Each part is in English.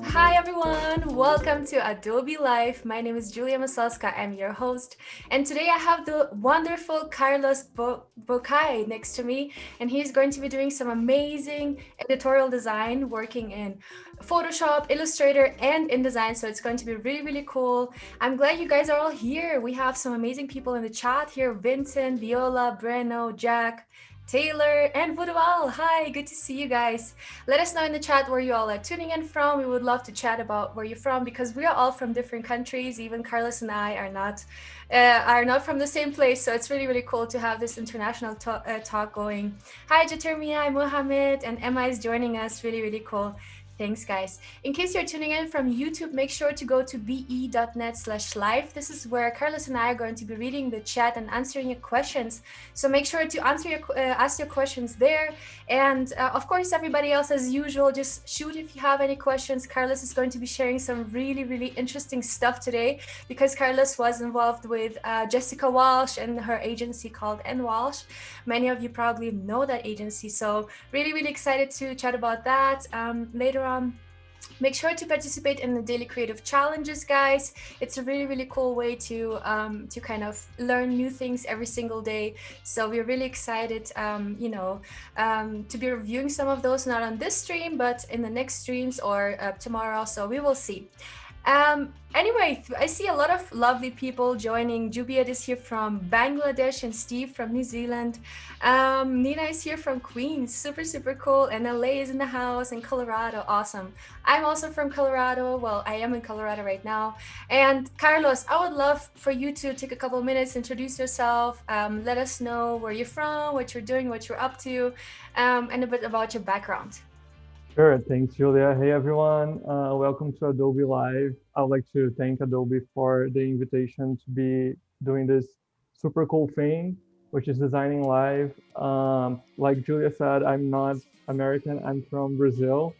Hi everyone, welcome to Adobe Life. My name is Julia Masalska, I'm your host, and today I have the wonderful Carlos Bocai next to me, and he's going to be doing some amazing editorial design, working in Photoshop, Illustrator, and InDesign, so it's going to be really cool. I'm glad you guys are all here. We have some amazing people in the chat here: Vincent, Viola, Breno, Jack, Taylor, and Vudual. Hi, good to see you guys. Let us know in the chat where you all are tuning in from. We would love to chat about where you're from, because we are all from different countries. Even Carlos and I are not from the same place, so it's really cool to have this international talk going. Hi, Jatermia, Mohammed, and Emma is joining us. Really cool. Thanks, guys. In case you're tuning in from YouTube, make sure to go to be.net/live. This is where Carlos and I are going to be reading the chat and answering your questions. So make sure to ask your questions there. And of course, everybody else, as usual, just shoot if you have any questions. Carlos is going to be sharing some really interesting stuff today, because Carlos was involved with Jessica Walsh and her agency called Walsh. Many of you probably know that agency. So really excited to chat about that later on. Make sure to participate in the daily creative challenges, guys. It's a really cool way to kind of learn new things every single day. So we're really excited, to be reviewing some of those, not on this stream, but in the next streams or tomorrow. So we will see. Anyway, I see a lot of lovely people joining. Jubiat is here from Bangladesh and Steve from New Zealand. Nina is here from Queens, super cool. And LA is in the house, and Colorado, awesome. I'm also from Colorado. Well, I am in Colorado right now. And Carlos, I would love for you to take a couple of minutes, introduce yourself, let us know where you're from, what you're doing, what you're up to, and a bit about your background. Sure, thanks, Julia. Hey, everyone. Welcome to Adobe Live. I would like to thank Adobe for the invitation to be doing this super cool thing, which is designing live. Like Julia said, I'm not American. I'm from Brazil.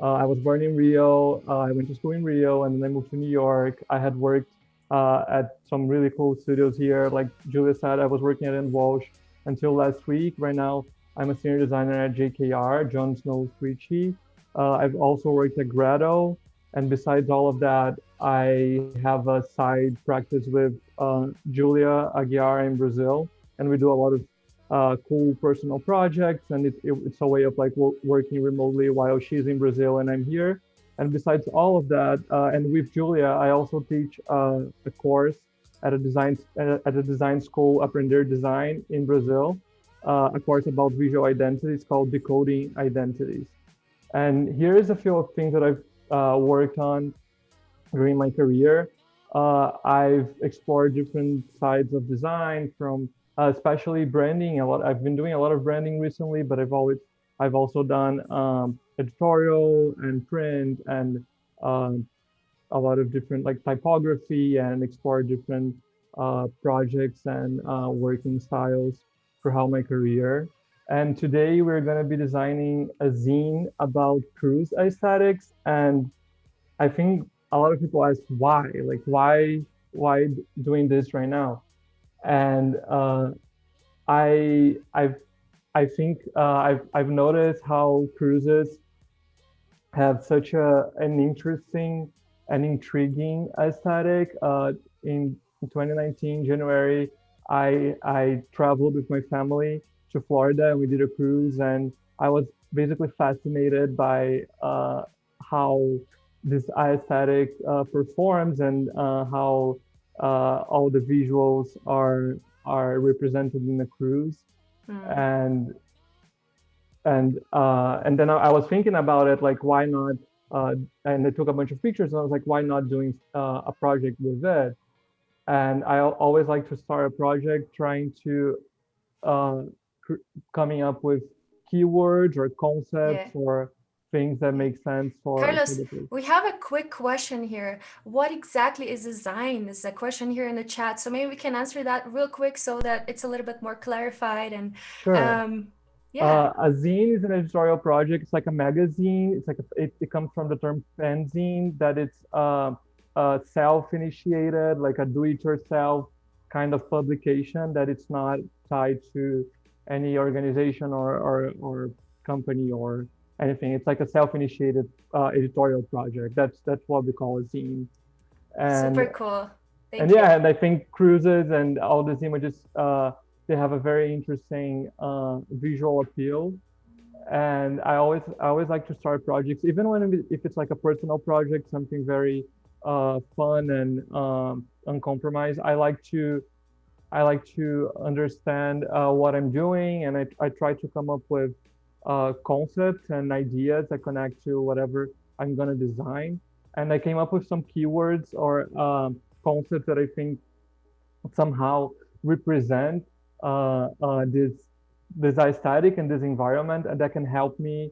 I was born in Rio. I went to school in Rio, and then I moved to New York. I had worked at some really cool studios here. Like Julia said, I was working at Walsh until last week. Right now, I'm a senior designer at JKR, Jon Snow Twitchy. I've also worked at Grado. And besides all of that, I have a side practice with Julia Aguiar in Brazil. And we do a lot of cool personal projects. And it's a way of like working remotely while she's in Brazil and I'm here. And besides all of that, and with Julia, I also teach a course at a design school, Aprender Design in Brazil. A course about visual identities called Decoding Identities. And here is a few of things that I've worked on during my career. I've explored different sides of design, from especially branding. I've been doing a lot of branding recently, but I've also done editorial and print and a lot of different like typography, and explored different projects and working styles throughout my career. And today we're going to be designing a zine about cruise aesthetics. And I think a lot of people ask why, like why doing this right now? And I think I've noticed how cruises have such an interesting and intriguing aesthetic. In 2019 January, I traveled with my family to Florida, and we did a cruise, and I was basically fascinated by how this aesthetic performs, and how all the visuals are represented in the cruise. And then I was thinking about it, like why not? And I took a bunch of pictures, and I was like, why not doing a project with it? And I always like to start a project trying to uh, coming up with keywords or concepts Yeah. or things that Yeah. make sense for Carlos, the place. we have a quick question here. What exactly is a Zine? Is a question here in the chat. So maybe we can answer that real quick so that it's a little bit more clarified and Sure. um yeah. A zine is an editorial project. It's like a magazine. It's like it comes from the term fanzine, that it's self-initiated, like a do-it-yourself kind of publication, that it's not tied to any organization or company or anything. It's like a self-initiated editorial project. That's what we call a zine. And Super cool. and Thank you. yeah, and I think cruises and all these images, they have a very interesting visual appeal. And I always like to start projects, even if it's like a personal project, something very fun and uncompromised. I like to understand what I'm doing, and I try to come up with concepts and ideas that connect to whatever I'm gonna design. And I came up with some keywords or concepts that I think somehow represent this aesthetic and this environment, and that can help me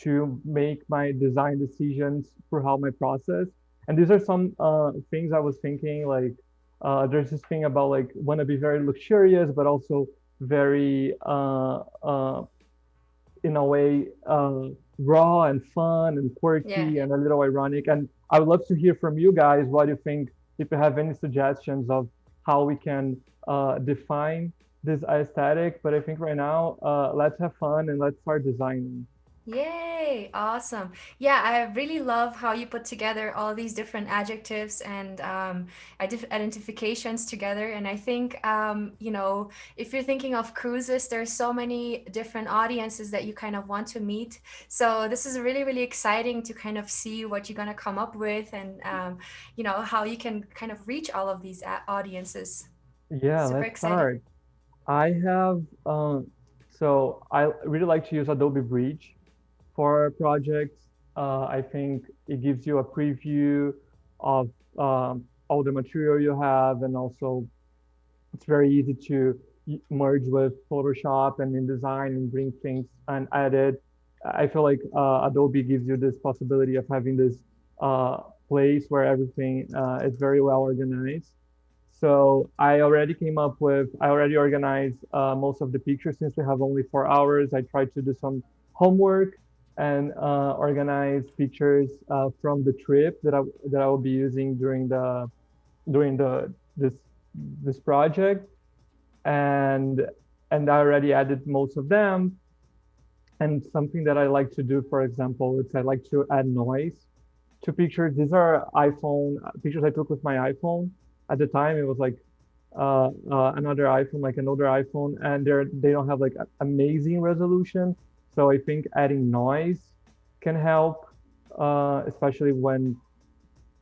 to make my design decisions throughout my process. And these are some things I was thinking, like there's this thing about like want to be very luxurious but also very in a way raw and fun and Yeah. quirky and a little ironic. And I would love to hear from you guys what you think, if you have any suggestions of how we can define this aesthetic. But I think right now, let's have fun and let's start designing. Yay, awesome. Yeah, I really love how you put together all these different adjectives and identifications together. And I think, if you're thinking of cruises, there's so many different audiences that you kind of want to meet. So this is really, really exciting to kind of see what you're going to come up with and, how you can kind of reach all of these audiences. Yeah, Super let's exciting. start. I have, so I really like to use Adobe Bridge for projects. I think it gives you a preview of all the material you have, and also it's very easy to merge with Photoshop and InDesign and bring things and edit. I feel like Adobe gives you this possibility of having this uh, place where everything is very well organized. So I already organized most of the pictures. Since we have only 4 hours, I tried to do some homework and organize pictures from the trip that I will be using during the this project. And I already added most of them. And something that I like to do, for example, is I like to add noise to pictures. These are iPhone pictures I took with my iPhone. At the time, it was like another iPhone, like an older iPhone, and they don't have like amazing resolution. So I think adding noise can help, especially when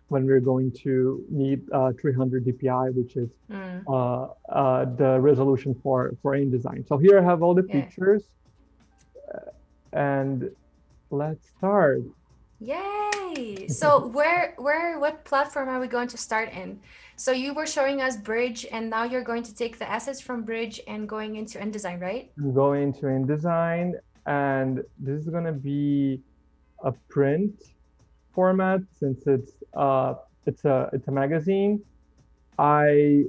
we're going to need 300 dpi, which is Mm, the resolution for InDesign. So here I have all the yeah. pictures, and let's start. Yay! So what platform are we going to start in? So you were showing us Bridge, and now you're going to take the assets from Bridge and going into InDesign, right? I'm going to InDesign, and this is gonna be a print format since it's a magazine. I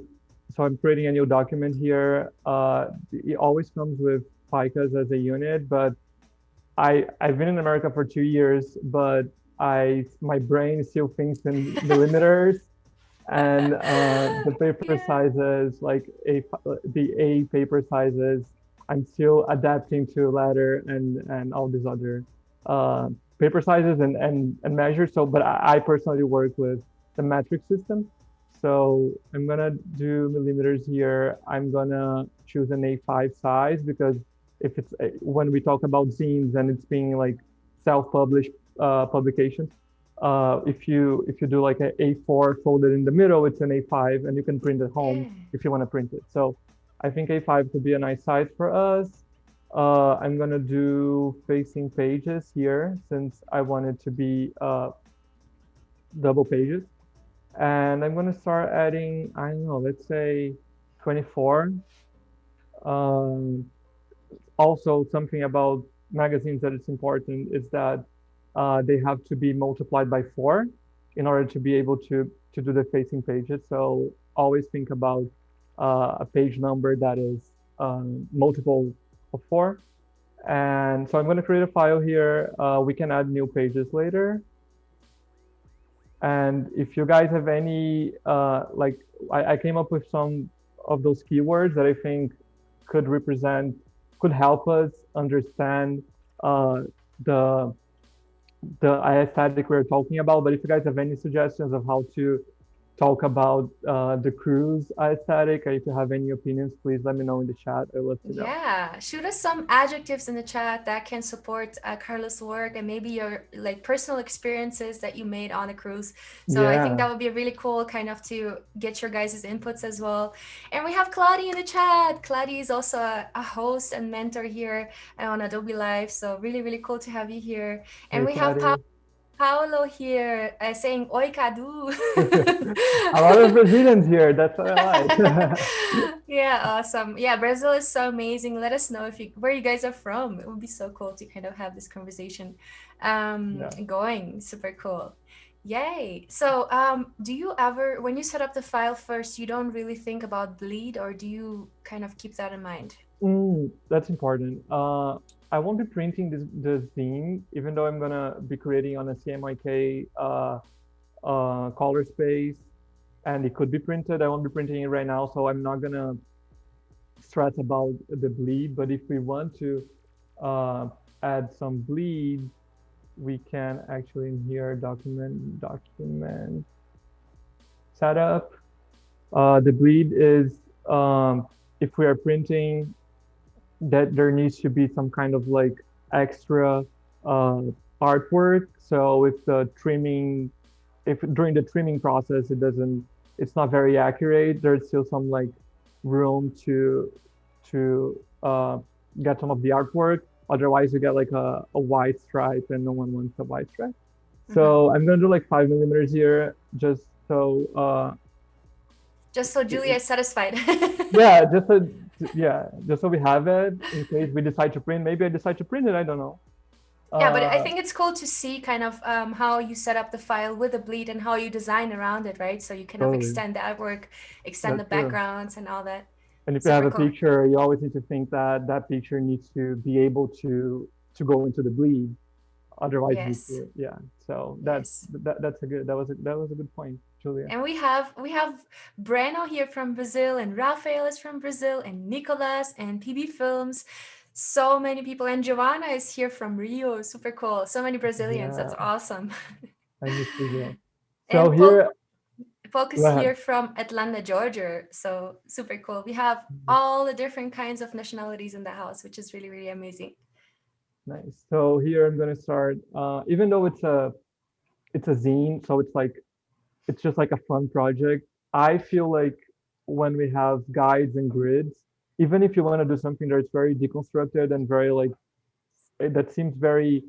so I'm creating a new document here. It always comes with picas as a unit, but I've been in America for 2 years, but I my brain still thinks in millimeters, and the paper Yeah. sizes, like the A paper sizes, I'm still adapting to letter and all these other uh, paper sizes and measures. So, but I personally work with the metric system. So I'm gonna do millimeters here. I'm gonna choose an A5 size, because if it's when we talk about zines and it's being like self-published publications, if you do like an A4 folded in the middle, it's an A5, and you can print at home Yeah. if you want to print it. So I think A5 could be a nice size for us. I'm gonna do facing pages here since I want it to be double pages. And I'm going to start adding, I don't know, let's say 24. Um, Also, something about magazines that it's important is that they have to be multiplied by 4 in order to be able to do the facing pages. So always think about a page number that is multiple of 4. And so I'm going to create a file here. We can add new pages later. And if you guys have any, like, I came up with some of those keywords that I think could represent, could help us understand uh, the the aesthetic we're talking about. But if you guys have any suggestions of how to talk about the cruise aesthetic, or if you have any opinions, please let me know in the chat. I'd love to know. Yeah, shoot us some adjectives in the chat that can support Carlos' work and maybe your like personal experiences that you made on a cruise. So I think Yeah, that would be really cool kind of to get your guys' inputs as well. And we have Claudia in the chat. Claudia is also a host and mentor here on Adobe Live. So really, really cool to have you here. And hey we have Claudia. Paulo here saying Oi, Cadu. A lot of Brazilians here. That's what I like. Yeah, awesome. Yeah, Brazil is so amazing. Let us know if you where you guys are from. It would be so cool to kind of have this conversation Yeah. going. Super cool. Yay. So, do you ever, when you set up the file first, you don't really think about bleed, or do you kind of keep that in mind? That's important. I won't be printing this zine, even though I'm gonna be creating on a CMYK color space, and it could be printed. I won't be printing it right now, so I'm not gonna stress about the bleed. But if we want to uh, add some bleed, we can actually in here document setup. The bleed is if we are printing that there needs to be some kind of like extra uh, artwork. So if the trimming, if during the trimming process it doesn't, it's not very accurate. There's still some like room to get some of the artwork. Otherwise, you get like a white stripe, and no one wants a white stripe. So I'm gonna do like 5 millimeters here, just so Just so Julia is satisfied. yeah, just so we have it in case we decide to print. Maybe I decide to print it. I don't know. Yeah, but I Uh, think it's cool to see kind of how you set up the file with the bleed and how you design around it, right? So you kind of Totally, extend the artwork, extend the that's true. backgrounds and all that. And if you have Super a cool. picture, you always need to think that that picture needs to be able to go into the bleed. Otherwise, Yes, yeah. So yes. that's a good that was a good point, Julia. And we have Breno here from Brazil, and Rafael is from Brazil, and Nicolas and PB Films. So many people, and Giovanna is here from Rio. Super cool. So many Brazilians. That's Yeah, awesome. I miss Brazil. So And Paul here, Focus go ahead. here from Atlanta, Georgia. So super cool. We have all the different kinds of nationalities in the house, which is really, really amazing. Nice. So here I'm gonna start. Even though it's a zine, so it's like it's just like a fun project. I feel like when we have guides and grids, even if you want to do something that's very deconstructed and very like that seems very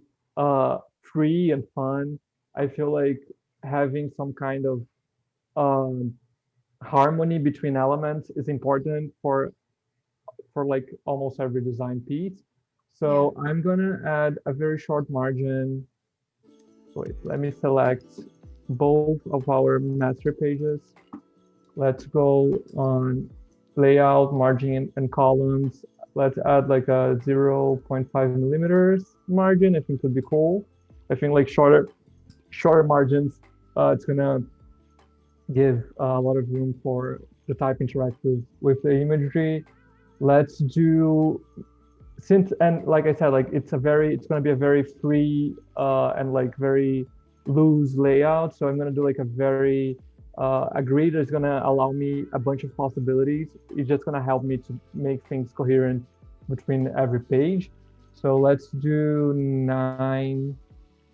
free and fun, I feel like having some kind of um, harmony between elements is important for like almost every design piece. Yeah. So I'm gonna add a very short margin. Wait, let me select both of our master pages. Let's go on layout, margin, and columns. Let's add like a 0.5 millimeters margin. I think would be cool. I think like shorter margins, it's gonna give a lot of room for the type interact with the imagery. Let's do since and like I said, like it's gonna be a very free and like very loose layout. So I'm gonna do like a very a grid is gonna allow me a bunch of possibilities. It's just gonna help me to make things coherent between every page. So let's do 9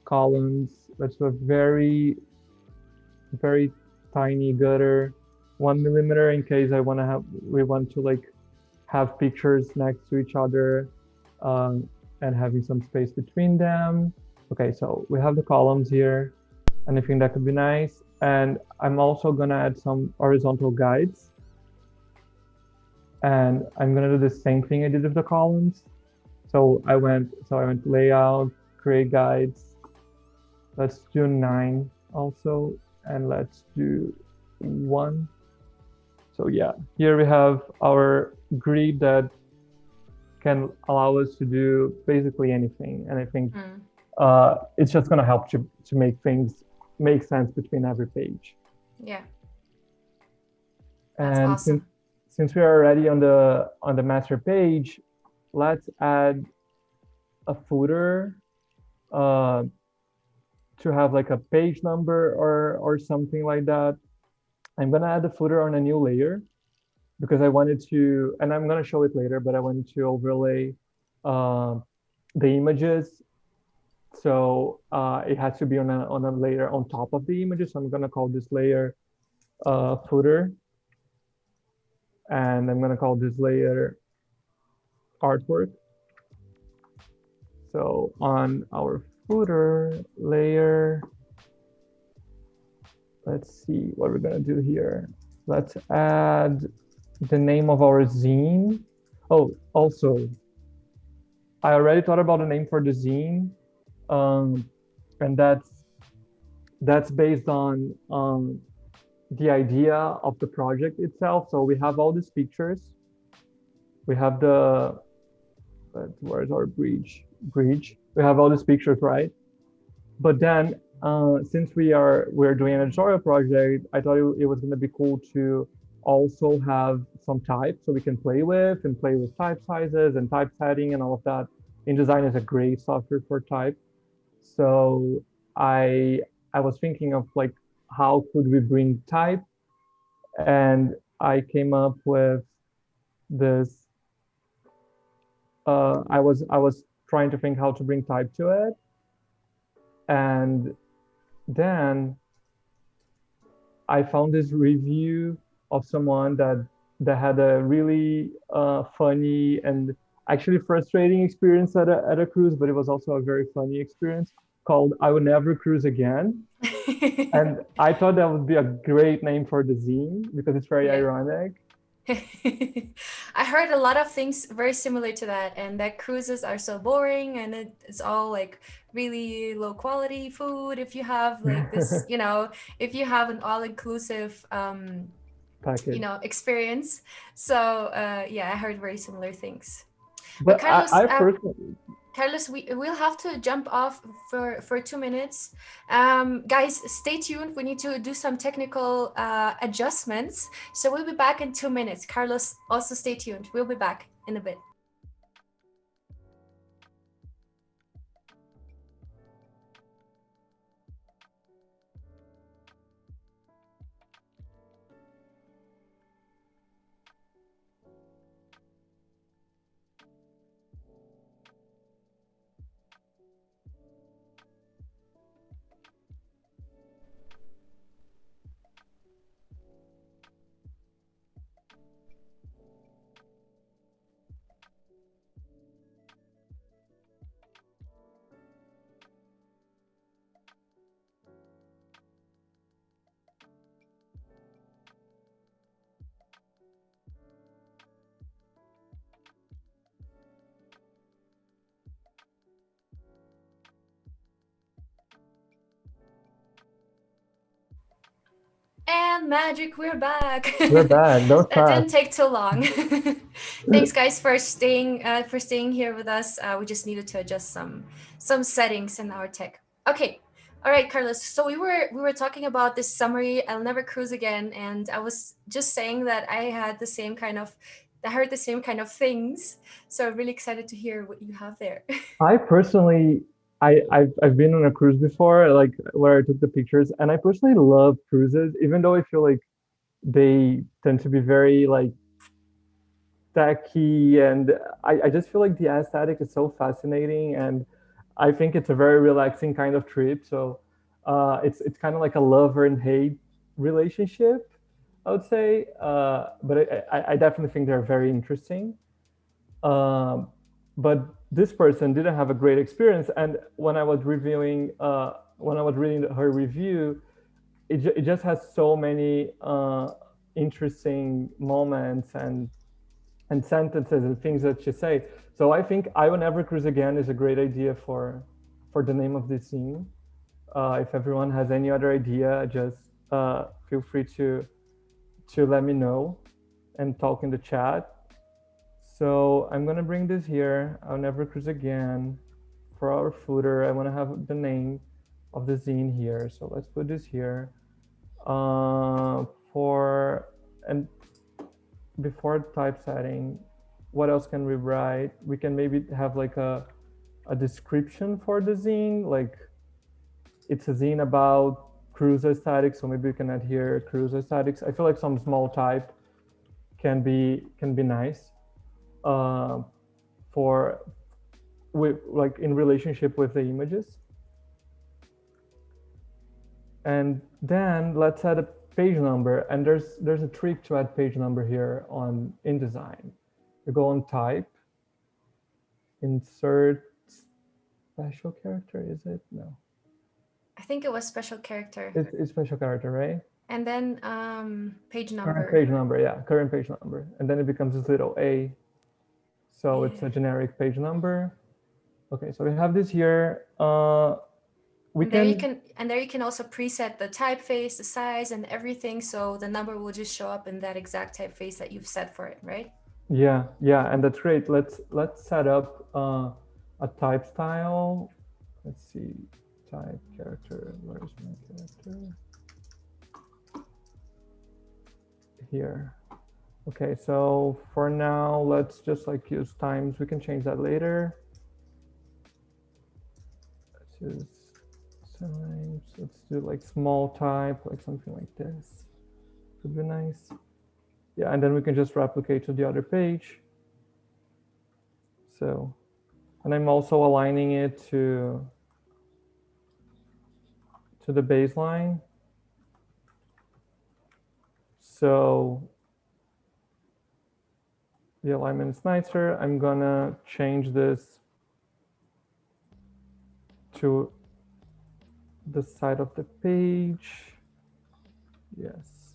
columns. Let's do a very tiny gutter, 1 millimeter in case we want to like have pictures next to each other and having some space between them. Okay, so we have the columns here. and I think that could be nice. And I'm also gonna add some horizontal guides, and I'm gonna do the same thing I did with the columns. So I went layout, create guides. Let's do 9 also, and let's do 1. So yeah, here we have our grid that can allow us to do basically anything. And I think Mm, it's just going to help to make things make sense between every page. yeah, that's And awesome. since we are already on the master page, let's add a footer uh, to have like a page number or something like that. I'm gonna add the footer on a new layer because I wanted to, and I'm gonna show it later, but I wanted to overlay uh, the images. So it has to be on a layer on top of the images. So I'm gonna call this layer footer, and I'm gonna call this layer artwork. So on our footer layer, let's see what we're gonna do here. Let's add the name of our zine. Oh, also, I already thought about a name for the zine, um, and that's based on the idea of the project itself. So we have all these pictures. We have the where's our bridge? Bridge. We have all these pictures, right? But then since we're doing an editorial project, I thought it was going to be cool to also have some type so we can play with and play with type sizes and typesetting and all of that. InDesign is a great software for type. So I I was thinking of like how could we bring type, and I came up with this. I was trying to think how to bring type to it, and then I found this review of someone that had a really funny and actually frustrating experience at a cruise, but it was also a very funny experience called "I Will Never Cruise Again." And I thought that would be a great name for the zine because it's very Yeah. ironic. I heard a lot of things very similar to that, and that cruises are so boring, and it's all like really low quality food. If you have like this, if you have an all inclusive, Package. experience. So yeah, I heard very similar things. But But Carlos, I personally, Carlos, we'll have to jump off for 2 minutes. Guys, stay tuned. We need to do some technical adjustments. So we'll be back in 2 minutes. Carlos, also stay tuned. We'll be back in a bit. And magic, we're back. we're back. That was That didn't fast. take too long. Thanks, guys, for staying here with us. We just needed to adjust some settings in our tech. Okay, all right, Carlos. So we were talking about this summary. I'll never cruise again, and I was just saying that I heard the same kind of things. So I'm really excited to hear what you have there. I personally, I've been on a cruise before, like where I took the pictures, and I personally love cruises, even though I feel like they tend to be very like tacky, and I just feel like the aesthetic is so fascinating, and I think it's a very relaxing kind of trip. So it's kind of like a lover and hate relationship, I would say. But I definitely think they're very interesting. Um, but this person didn't have a great experience, and when I was reviewing when I was reading her review, it just has so many interesting moments and sentences and things that she say. So I think I Will Never Cruise Again is a great idea for the name of this scene. If everyone has any other idea, just feel free to let me know and talk in the chat. So I'm gonna bring this here. I'll Never Cruise Again. For our footer, I want to have the name of the zine here. So let's put this here. For and before typesetting, what else can we write? We can maybe have like a description for the zine, like it's a zine about cruise aesthetics, so maybe we can add here cruise aesthetics. I feel like some small type can be nice for with like in relationship with the images. And then let's add a page number, and there's a trick to add page number here on InDesign. You go on type, insert special character, is it? No. I think it was special character. It's special character, right? And then page number. Current page number, yeah, current page number. And then it becomes this little A. So it's a generic page number. Okay, so we have this here. There you can also preset the typeface, the size, and everything. So the number will just show up in that exact typeface that you've set for it, right? Yeah, and that's great. Let's set up a type style. Let's see, type character. Where's my character? Here. Okay, so for now, let's just like use times. We can change that later. Let's use times. Let's do like small type, like something like this. Could be nice. Yeah, and then we can just replicate to the other page. So, and I'm also aligning it to the baseline. So the alignment is nicer. I'm gonna change this to the side of the page. Yes.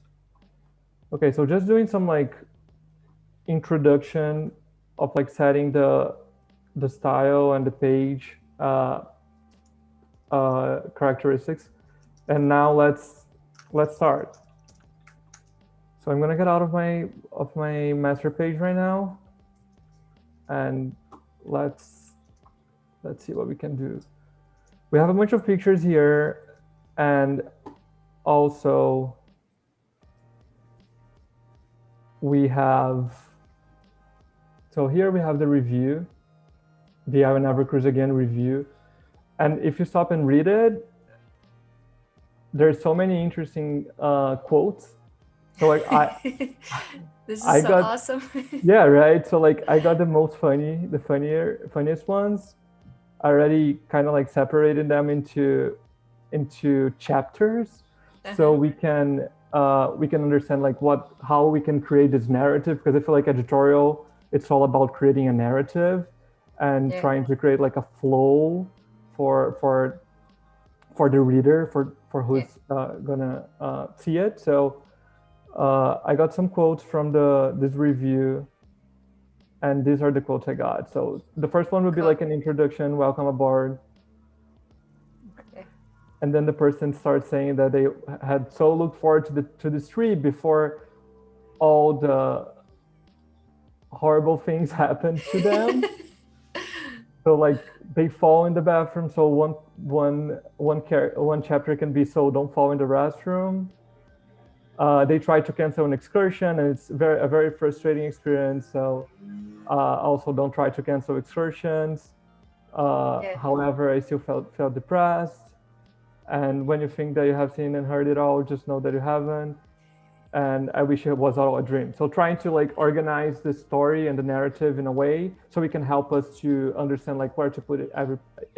Okay, so just doing some like introduction of like setting the style and the page characteristics. And now let's start. So I'm gonna get out of my master page right now, and let's see what we can do. We have a bunch of pictures here, and also we have, so here we have the review, the I Will Never Cruise Again review. And if you stop and read it, there's so many interesting quotes. So like this is awesome. Yeah, right. So like I got the most funniest ones. I already kind of like separated them into chapters, so we can understand like how we can create this narrative, because I feel like editorial, it's all about creating a narrative and trying to create like a flow for the reader, for who's gonna see it. So I got some quotes from this review, and these are the quotes I got. So the first one would be like an introduction, welcome aboard. Okay. And then the person starts saying that they had so looked forward to this trip before all the horrible things happened to them. So like they fall in the bathroom. So one chapter can be, so don't fall in the restroom. They try to cancel an excursion, and it's a very frustrating experience. So also don't try to cancel excursions. However, I still felt depressed. And when you think that you have seen and heard it all, just know that you haven't. And I wish it was all a dream. So trying to like organize the story and the narrative in a way so we can help us to understand like where to put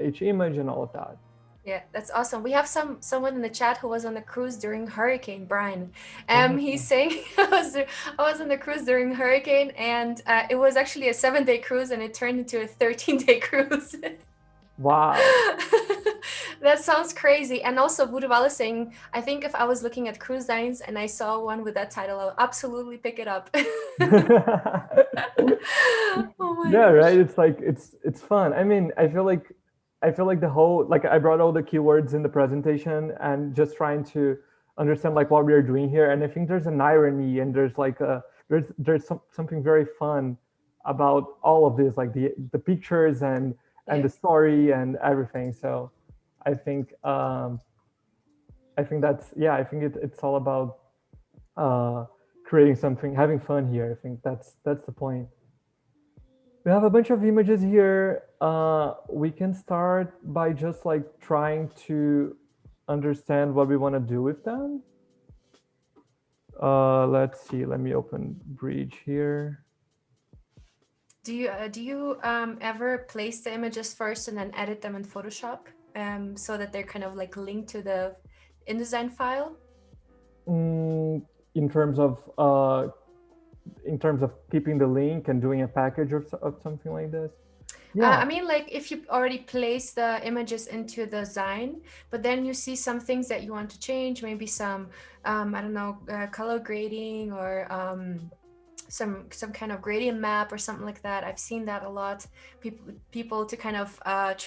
each image and all of that. Yeah, that's awesome. We have someone in the chat who was on the cruise during hurricane, Brian. He's saying I was on the cruise during hurricane, and it was actually a 7-day cruise, and it turned into a 13-day cruise. Wow. That sounds crazy. And also, Voodoo is saying, I think if I was looking at cruise lines and I saw one with that title, I'll absolutely pick it up. Oh my Yeah, right. gosh. It's like it's fun. I mean, I feel like the whole like I brought all the keywords in the presentation and just trying to understand like what we are doing here. And I think there's an irony and there's like a something very fun about all of this, like the pictures and Yeah. the story and everything. So I think I think that's yeah, I think it's all about uh creating something, having fun here. I think that's the point. We have a bunch of images here. We can start by just like trying to understand what we want to do with them. Let's see. Let me open Bridge here. Do you ever place the images first and then edit them in Photoshop, so that they're kind of like linked to the InDesign file? Mm, in terms of keeping the link and doing a package of something like this. I Yeah. mean, like if you already place the images into the Zine, but then you see some things that you want to change, maybe some, I don't know, color grading or some kind of gradient map or something like that. I've seen that a lot. People to kind of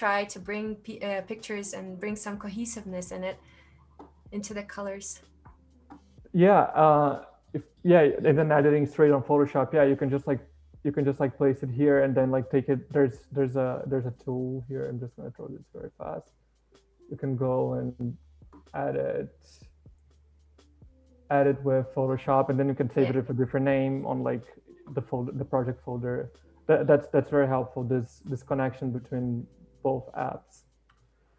try to bring pictures and bring some cohesiveness in it into the colors. Yeah. If yeah, and then editing straight on Photoshop. Yeah, you can just like place it here and then like take it. There's a tool here. I'm just gonna throw this very fast. You can go and edit edit with Photoshop, and then you can save Yeah. it with a different name on like the project folder. That's very helpful. This connection between both apps.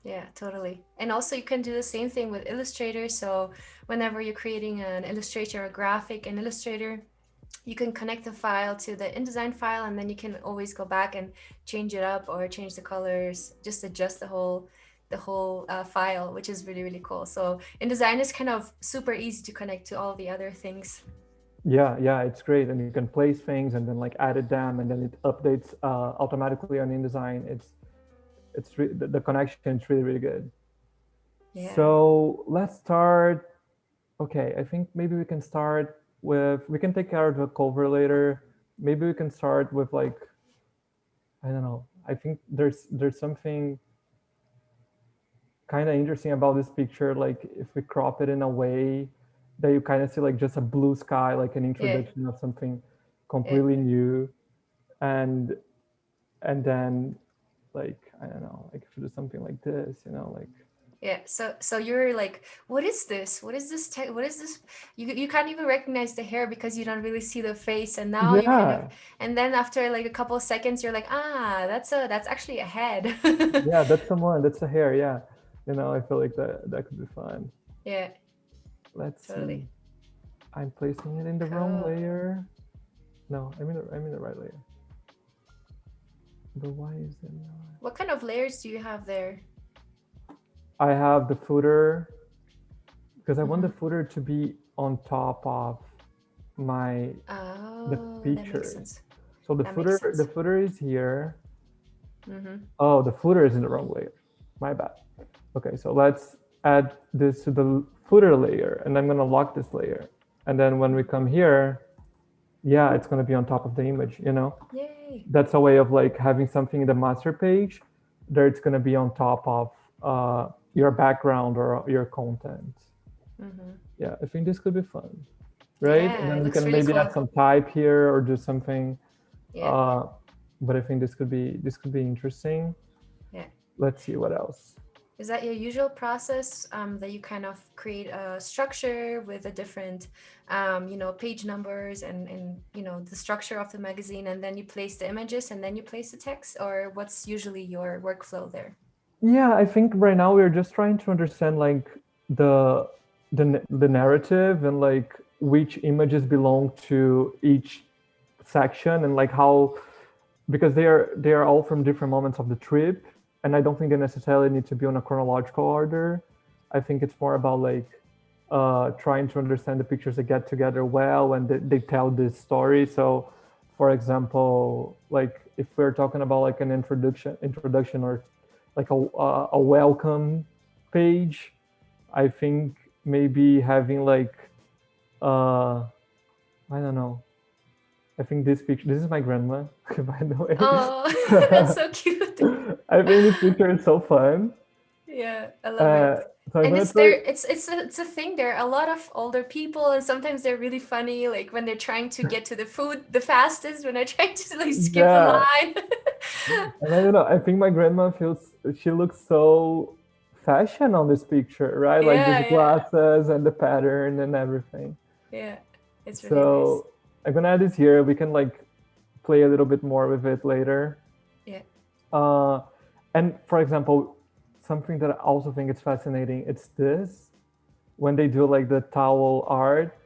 Yeah, totally. And also you can do the same thing with Illustrator. So whenever you're creating an Illustrator or graphic in Illustrator, you can connect the file to the InDesign file, and then you can always go back and change it up or change the colors, just adjust the whole file, which is really, really cool. So InDesign is kind of super easy to connect to all the other things. Yeah, yeah, it's great, and you can place things and then like edit them, and then it updates automatically on InDesign. The connection is really really good. Yeah. So let's start. Okay, I think maybe we can start with we can take care of the cover later. Maybe we can start with like I don't know. I think there's something kind of interesting about this picture. Like if we crop it in a way that you kind of see like just a blue sky, like an Yeah. introduction of something Yeah. completely new, and and then like I don't know, like if you do something like this, like Yeah, so you're like, what is this? What is this what is this? You can't even recognize the hair because you don't really see the face, and now you kind of, yeah, and then after like a couple of seconds, you're like, ah, that's actually a head. yeah, that's someone, that's a hair, yeah. I feel like that could be fun. Yeah, Let's see. totally. I'm placing it in the wrong Cool. layer. No, I'm in the right layer. But why is it not? What kind of layers do you have there? I have the footer because I want the Mm-hmm. footer to be on top of my the Oh, that makes pictures. sense. So the That makes footer the sense. footer is here. Mm-hmm. Oh, the footer is in the wrong layer. My bad. Okay, so let's add this to the footer layer, and I'm gonna lock this layer. And then when we come here, yeah, it's gonna be on top of the image. Yay. That's a way of like having something in the master page that it's gonna be on top of your background or your content. Mm-hmm. Yeah, I think this could be fun, right? And Yeah, it then we looks can really maybe add cool. some type here or do something. Yeah, Uh, but I think this could be interesting. yeah. Let's see what else. Is that your usual process, that you kind of create a structure with a different, page numbers and the structure of the magazine, and then you place the images and then you place the text, or what's usually your workflow there? Yeah, I think right now we're just trying to understand like the the narrative and like which images belong to each section and like how because they are all from different moments of the trip, and I don't think they necessarily need to be on a chronological order. I think it's more about like trying to understand the pictures that get together well and they tell this story. So for example, like if we're talking about like an introduction or like a welcome page. I think maybe having like I don't know. I think this picture. This is my grandma, by the Oh, that's way. so cute. I think this picture is so fun. Yeah, I love Uh, it. so I'm And gonna it's try. there, it's a thing. There are a lot of older people, and sometimes they're really funny, like when they're trying to get to the food the fastest, when they're trying to like skip a Yeah, line. and I don't know. I think my grandma feels. She looks so fashion on this picture, right? Like Yeah, these yeah, glasses and the pattern and everything. yeah. It's really nice. So I'm gonna add this here. We can like play a little bit more with it later. Yeah. Uh, and for example, something that I also think is fascinating. It's this when they do like the towel art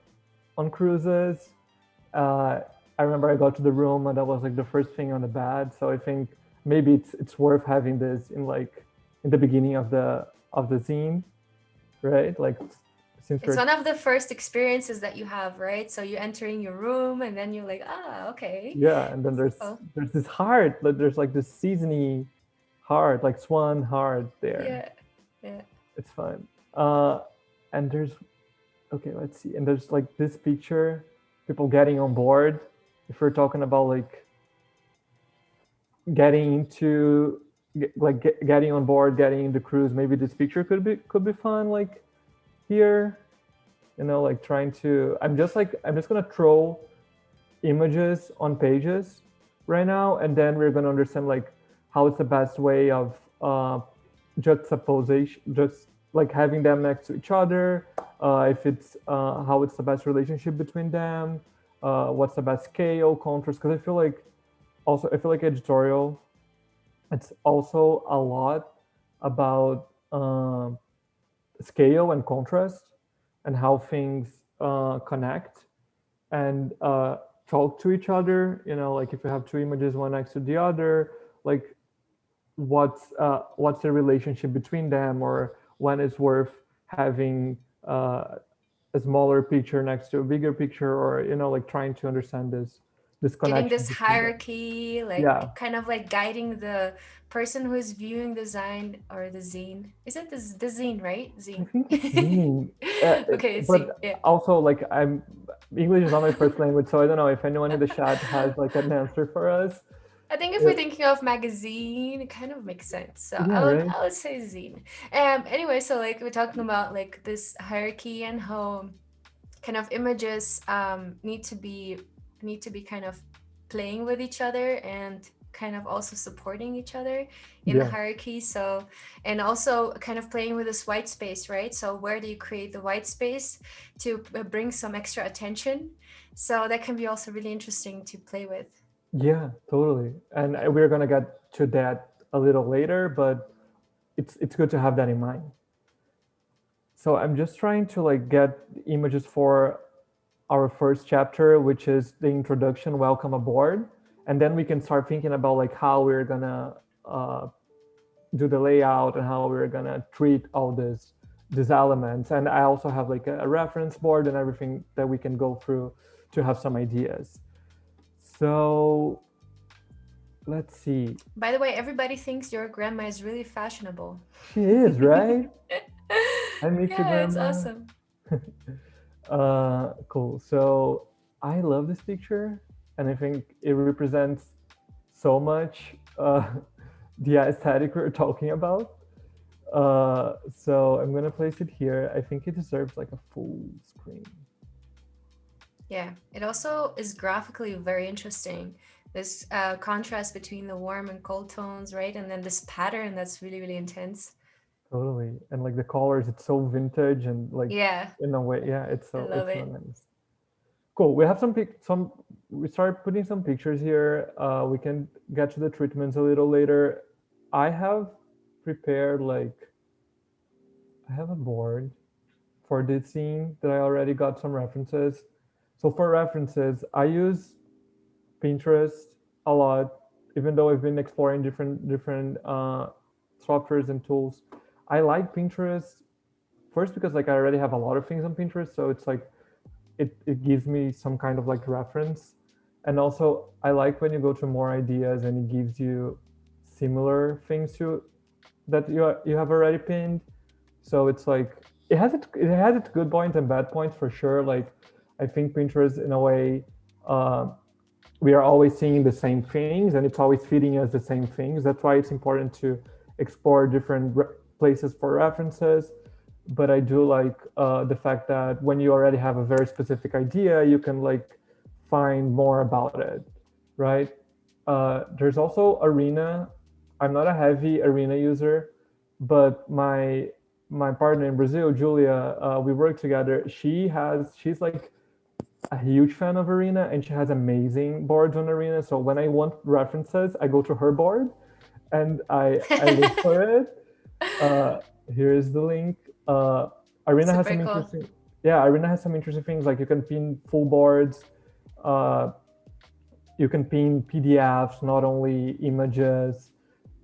on cruises. Uh, I remember I got to the room and that was like the first thing on the bed. So I think maybe it's worth having this in like in the beginning of the zine, right? Like since It's we're one of the first experiences that you have, right? So you entering your room and then you're like, ah, okay. yeah, and then Oh, there's this heart, like there's like this seasony heart, like swan heart there. yeah, yeah. It's fun. And there's okay, let's see. And there's like this picture, people getting on board. If we're talking about like getting into getting on board, getting into cruise, maybe this picture could be fun. Like here, you know, like trying to. I'm just gonna throw images on pages right now, and then we're gonna understand like how it's the best way of juxtaposition, just like having them next to each other. If it's how it's the best relationship between them. What's the best scale, contrast? Because I feel like editorial it's also a lot about scale and contrast and how things connect and talk to each other. You know, like if you have two images, one next to the other, like what's the relationship between them, or when it's worth having a smaller picture next to a bigger picture, or you know, like trying to understand this Getting connection this between them. hierarchy, Yeah, like kind of like guiding the person who is viewing the zine or the zine. Is it the zine, right? I Zine. think it's Zine. Okay, it's zine. But Yeah. also, like, I'm English is not my first language, so I don't know if anyone in the chat has like an answer for us. I think if Uh, we're thinking of magazine, it kind of makes sense. So yeah, right. I would say zine. Anyway, so like we're talking about like this hierarchy and how kind of images need to be kind of playing with each other and kind of also supporting each other in the Yeah, hierarchy. So and also kind of playing with this white space, right? So where do you create the white space to bring some extra attention? So that can be also really interesting to play with. yeah, totally. And Yeah. we're gonna get to that a little later, but it's good to have that in mind. So I'm just trying to like get images for our first chapter, which is the introduction, welcome aboard, and then we can start thinking about like how we're gonna uh, do the layout and how we're gonna treat all these elements. And I also have like a reference board and everything that we can go through to have some ideas. So let's see. By the way, everybody thinks your grandma is really fashionable. She is, right? I miss you, Yeah, it's grandma. awesome. Cool. So I love this picture, and I think it represents so much the aesthetic we're talking about. So I'm gonna place it here. I think it deserves like a full screen. Yeah, it also is graphically very interesting. This contrast between the warm and cold tones, right? And then this pattern that's really, really intense. Totally. And like the colors, it's so vintage and like Yeah, in a way, yeah, I love it's so it. nice. Cool. We have some we start putting some pictures here. We can get to the treatments a little later. I have prepared like I have a board for this scene that I already got some references. So for references, I use Pinterest a lot, even though I've been exploring different softwares and tools. I like Pinterest first because like I already have a lot of things on Pinterest, so it's like it gives me some kind of like reference. And also I like when you go to more ideas and it gives you similar things that you have already pinned. So it's like it has its good points and bad points for sure. Like I think Pinterest in a way, uh, we are always seeing the same things and it's always feeding us the same things. That's why it's important to explore different places for references. But I do like the fact that when you already have a very specific idea, you can like find more about it, right? There's also Arena. I'm not a heavy Arena user, but my partner in Brazil, Julia, we work together. She's like a huge fan of Arena and she has amazing boards on Arena. So when I want references, I go to her board and I look for it. Uh, Here is the link. Uh, Arena has Super some cool. interesting, yeah, Arena has some interesting things like you can pin full boards, uh, you can pin PDFs, not only images,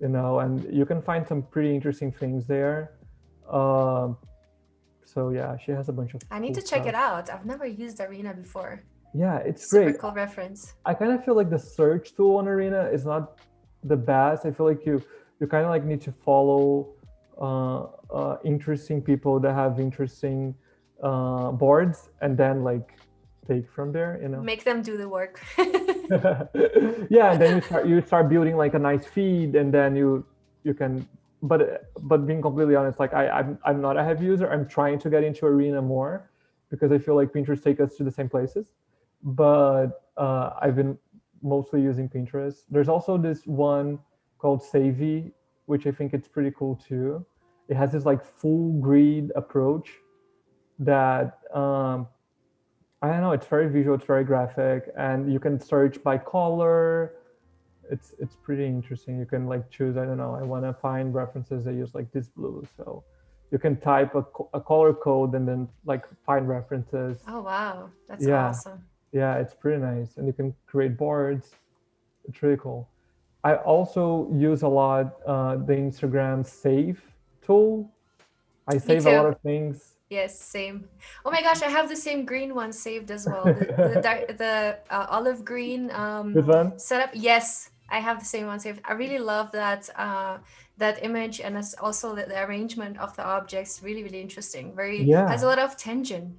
and you can find some pretty interesting things there. Um, so yeah, she has a bunch of I need cool to check it stuff. out. I've never used Arena before. Yeah, it's Super great. cool reference. I kind of feel like the search tool on Arena is not the best. I feel like you kind of like need to follow interesting people that have interesting boards, and then like take from there. Make them do the work. Yeah, and then you start building like a nice feed, and then you can. But being completely honest, like I'm not a heavy user. I'm trying to get into Arena more because I feel like Pinterest take us to the same places. But I've been mostly using Pinterest. There's also this one called Savvy, which I think it's pretty cool too. It has this like full grid approach that I don't know. It's very visual. It's very graphic, and you can search by color. It's pretty interesting. You can like choose. I don't know. I want to find references that use like this blue, so you can type a color code and then like find references. Oh, wow. That's Yeah, awesome. yeah, it's pretty nice, and you can create boards. It's really cool. I also use a lot the Instagram Save tool. I Me save a lot too. of things. Yes, same. Oh my gosh, I have the same green one saved as well. The olive green This one? setup. Yes, I have the same one saved. I really love that image, and it's also the arrangement of the objects. Really, really interesting. Very has a Yeah, lot of tension.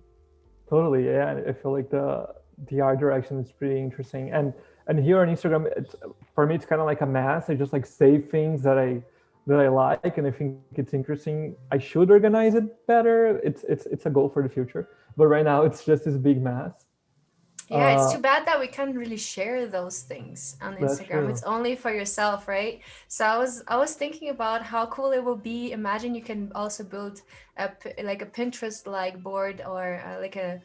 totally. Yeah, I feel like the art direction is pretty interesting. And here on Instagram, for me it's kind of like a mess. I just like save things that I like, and I think it's interesting. I should organize it better. It's a goal for the future. But right now it's just this big mess. Yeah, it's Uh, too bad that we can't really share those things on that's Instagram. It's true. only for yourself, right? So I was thinking about how cool it will be. Imagine you can also build like a Pinterest like board or like a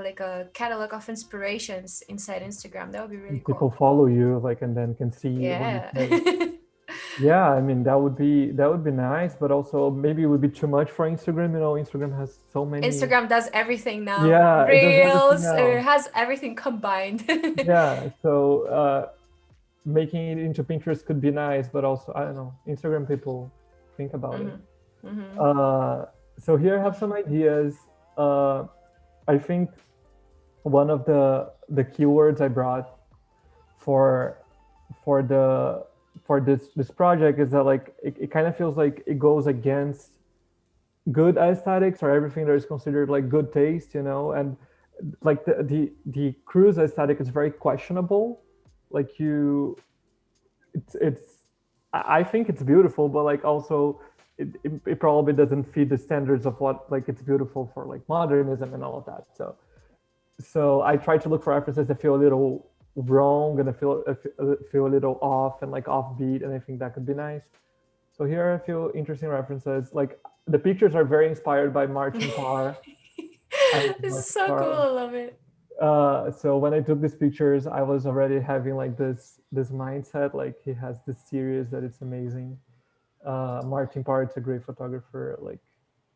like a catalog of inspirations inside Instagram. That would be really People cool. follow you like and then can see what you Yeah. say. Yeah, I mean that would be nice, but also maybe it would be too much for Instagram. Instagram has so many. Instagram does everything now. Yeah, it does everything Reels, now. it has everything combined. Yeah, so making it into Pinterest could be nice, but also I don't know. Instagram people think about it. Hmm. Hmm. Uh, so here I have some ideas. Uh, I think one of the keywords I brought for for the for this project is that like it kind of feels like it goes against good aesthetics or everything that is considered like good taste, and like the cruise aesthetic is very questionable. Like it's I think it's beautiful, but like also it probably doesn't fit the standards of what like it's beautiful for like modernism and all of that. So I try to look for references that feel a little wrong and I feel a little off and like offbeat, and I think that could be nice. So here are a few interesting references. Like the pictures are very inspired by Martin Parr. I love This is Martin so cool. Parr. I love it. So when I took these pictures, I was already having like this mindset. Like he has this series that it's amazing. Martin Parr, it's a great photographer. Like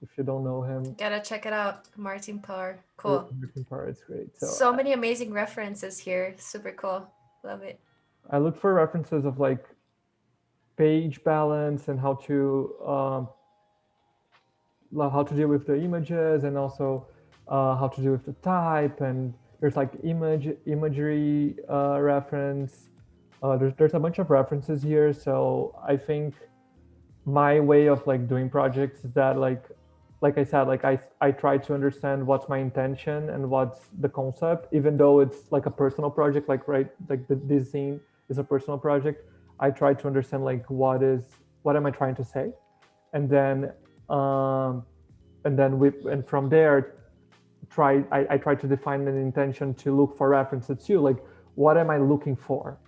if you don't know him, Gotta check it out. Martin Parr. Cool. Martin Parr, it's great. So So many amazing references here. Super cool. Love it. I look for references of like page balance and how to deal with the images, and also how to deal with the type, and there's like imagery reference. There's a bunch of references here, so I think my way of like doing projects is that like I said, like I try to understand what's my intention and what's the concept, even though it's like a personal project, like right, like this scene is a personal project. I try to understand like what am I trying to say, and then um, and from there I try to define an intention to look for references too. Like, what am I looking for?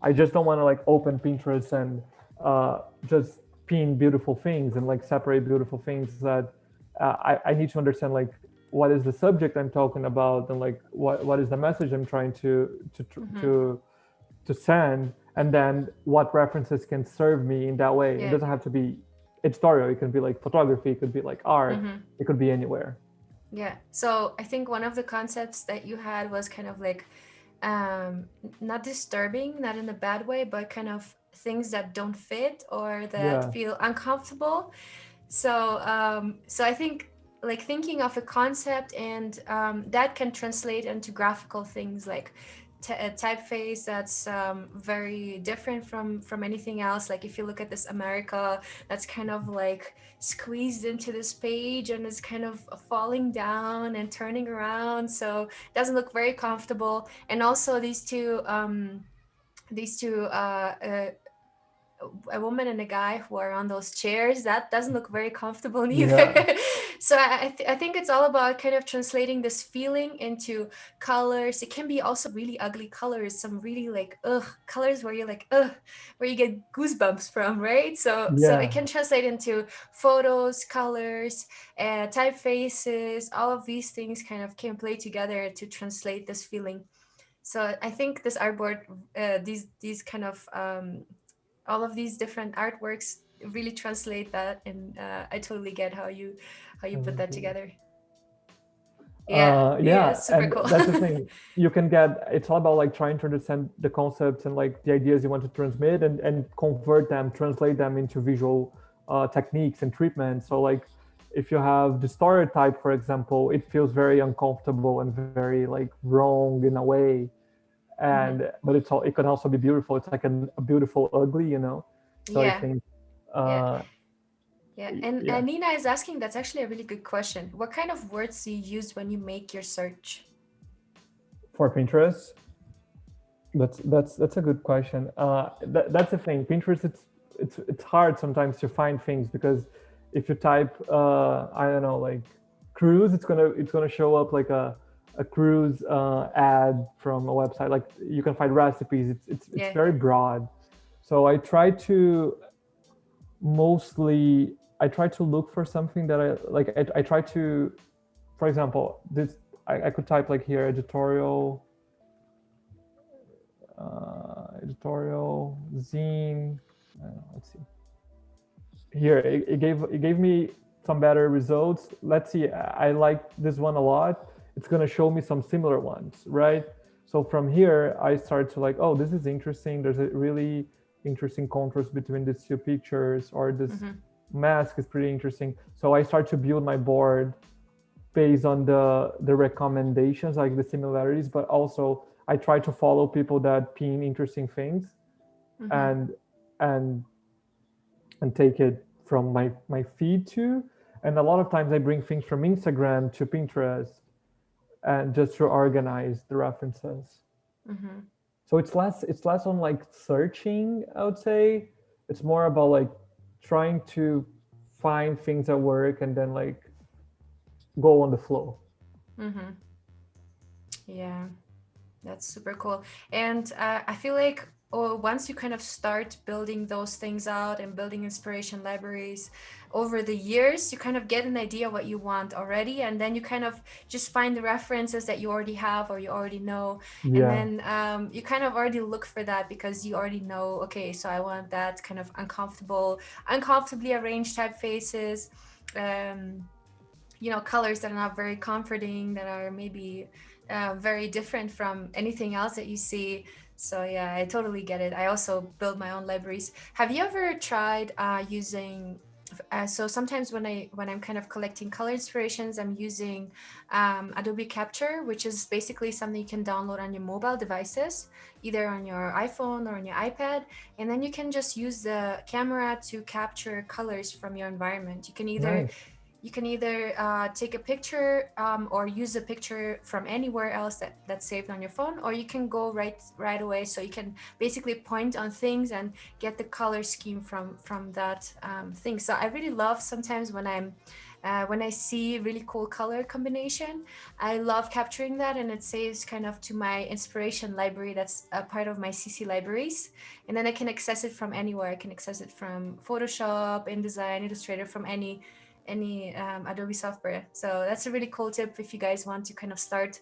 I just don't want to like open Pinterest and just pin beautiful things and like separate beautiful things. That I need to understand like what is the subject I'm talking about, and like what is the message I'm trying Mm-hmm. to send, and then what references can serve me in that way. It Yeah. doesn't have to be editorial. It can be like photography. It could be like art. Mm-hmm. It could be anywhere. Yeah. So I think one of the concepts that you had was kind of like not disturbing, not in a bad way, but kind of things that don't fit or that Yeah. feel uncomfortable. So I think like thinking of a concept and that can translate into graphical things like a typeface that's very different from anything else. Like if you look at this America, that's kind of like squeezed into this page and is kind of falling down and turning around, so it doesn't look very comfortable. And also these two a woman and a guy who are on those chairs, that doesn't look very comfortable neither. Yeah. So I think it's all about kind of translating this feeling into colors. It can be also really ugly colors, some really like ugh colors where you're like ugh, where you get goosebumps from, right? So it Yeah. can translate into photos, colors, typefaces. All of these things kind of can play together to translate this feeling. So I think this artboard, these kind of all of these different artworks really translate that, and I totally get how you put that Thank together. Yeah, yeah, super and cool. that's the thing. You can get it's all about like trying to understand the concepts and like the ideas you want to transmit, and convert them, translate them into visual techniques and treatments. So like if you have the stereotype, for example, it feels very uncomfortable and very like wrong in a way. Hmm. And but it can also be beautiful. It's like a beautiful ugly, you know. So I Yeah, think yeah, uh, yeah. And yeah, Nina is asking, that's actually a really good question. What kind of words do you use when you make your search? for Pinterest. That's a good question. That's the thing. Pinterest, it's hard sometimes to find things because if you type I don't know like cruise, it's gonna show up like a cruise ad from a website. Like you can find recipes. It's Yeah. very broad. So I try to look for something that I like. I try to, for example, this I could type like here editorial editorial zine. Let's see here. It gave me some better results. Let's see. I like this one a lot. It's gonna show me some similar ones, right? So from here, I start to like, oh, this is interesting. There's a really interesting contrast between these two pictures, or this Mm-hmm. mask is pretty interesting. So I start to build my board based on the recommendations, like the similarities, but also I try to follow people that pin interesting things, Mm-hmm. and and and take it from my feed too. And a lot of times I bring things from Instagram to Pinterest, and just to organize the references. Mm-hmm. So it's less on like searching, I would say. It's more about like trying to find things that work and then like go on the flow. Mm-hmm. Yeah. That's super cool. And I feel like once you kind of start building those things out and building inspiration libraries over the years, you kind of get an idea what you want already. And then you kind of just find the references that you already have or you already know. And Yeah. then you kind of already look for that because you already know, okay, so I want that kind of uncomfortably arranged typefaces. Um, colors that are not very comforting, that are maybe very different from anything else that you see. So yeah, I totally get it. I also build my own libraries. Have you ever tried using So sometimes when I'm kind of collecting color inspirations, I'm using Adobe Capture, which is basically something you can download on your mobile devices, either on your iPhone or on your iPad, and then you can just use the camera to capture colors from your environment. Nice. You can either take a picture or use a picture from anywhere else that's saved on your phone, or you can go right away. So you can basically point on things and get the color scheme from that thing. So I really love sometimes when I see really cool color combination, I love capturing that, and it saves kind of to my inspiration library that's a part of my CC libraries. And then I can access it from anywhere. I can access it from Photoshop, InDesign, Illustrator, from any Adobe software. So that's a really cool tip if you guys want to kind of start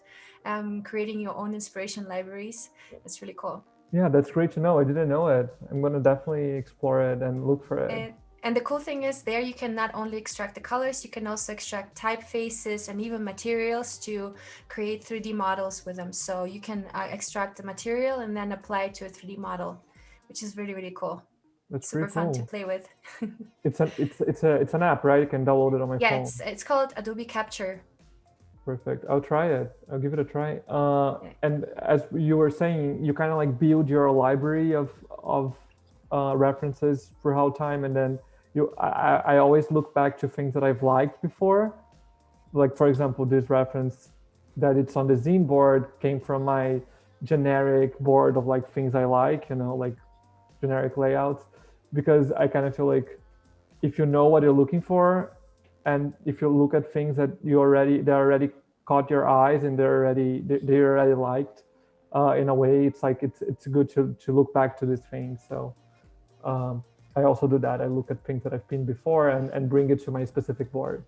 creating your own inspiration libraries. It's really cool. Yeah, that's great to know. I didn't know it. I'm gonna definitely explore it and look for it. And the cool thing is there you can not only extract the colors, you can also extract typefaces and even materials to create 3D models with them. So you can extract the material and then apply it to a 3D model, which is really, really cool. That's Super pretty fun to cool. play with. It's an app, right? You can download it on my Yeah, phone. it's called Adobe Capture. Perfect. I'll try it. I'll give it a try. Yeah. And as you were saying, you kind of like build your library of references throughout time, and then I always look back to things that I've liked before. Like for example, this reference that it's on the Zine board came from my generic board of like things I like, like generic layouts, because I kind of feel like if you know what you're looking for, and if you look at things that they already caught your eyes and they already liked, in a way, it's like it's good to look back to these things. So um, I also do that. I look at things that I've pinned before and bring it to my specific board.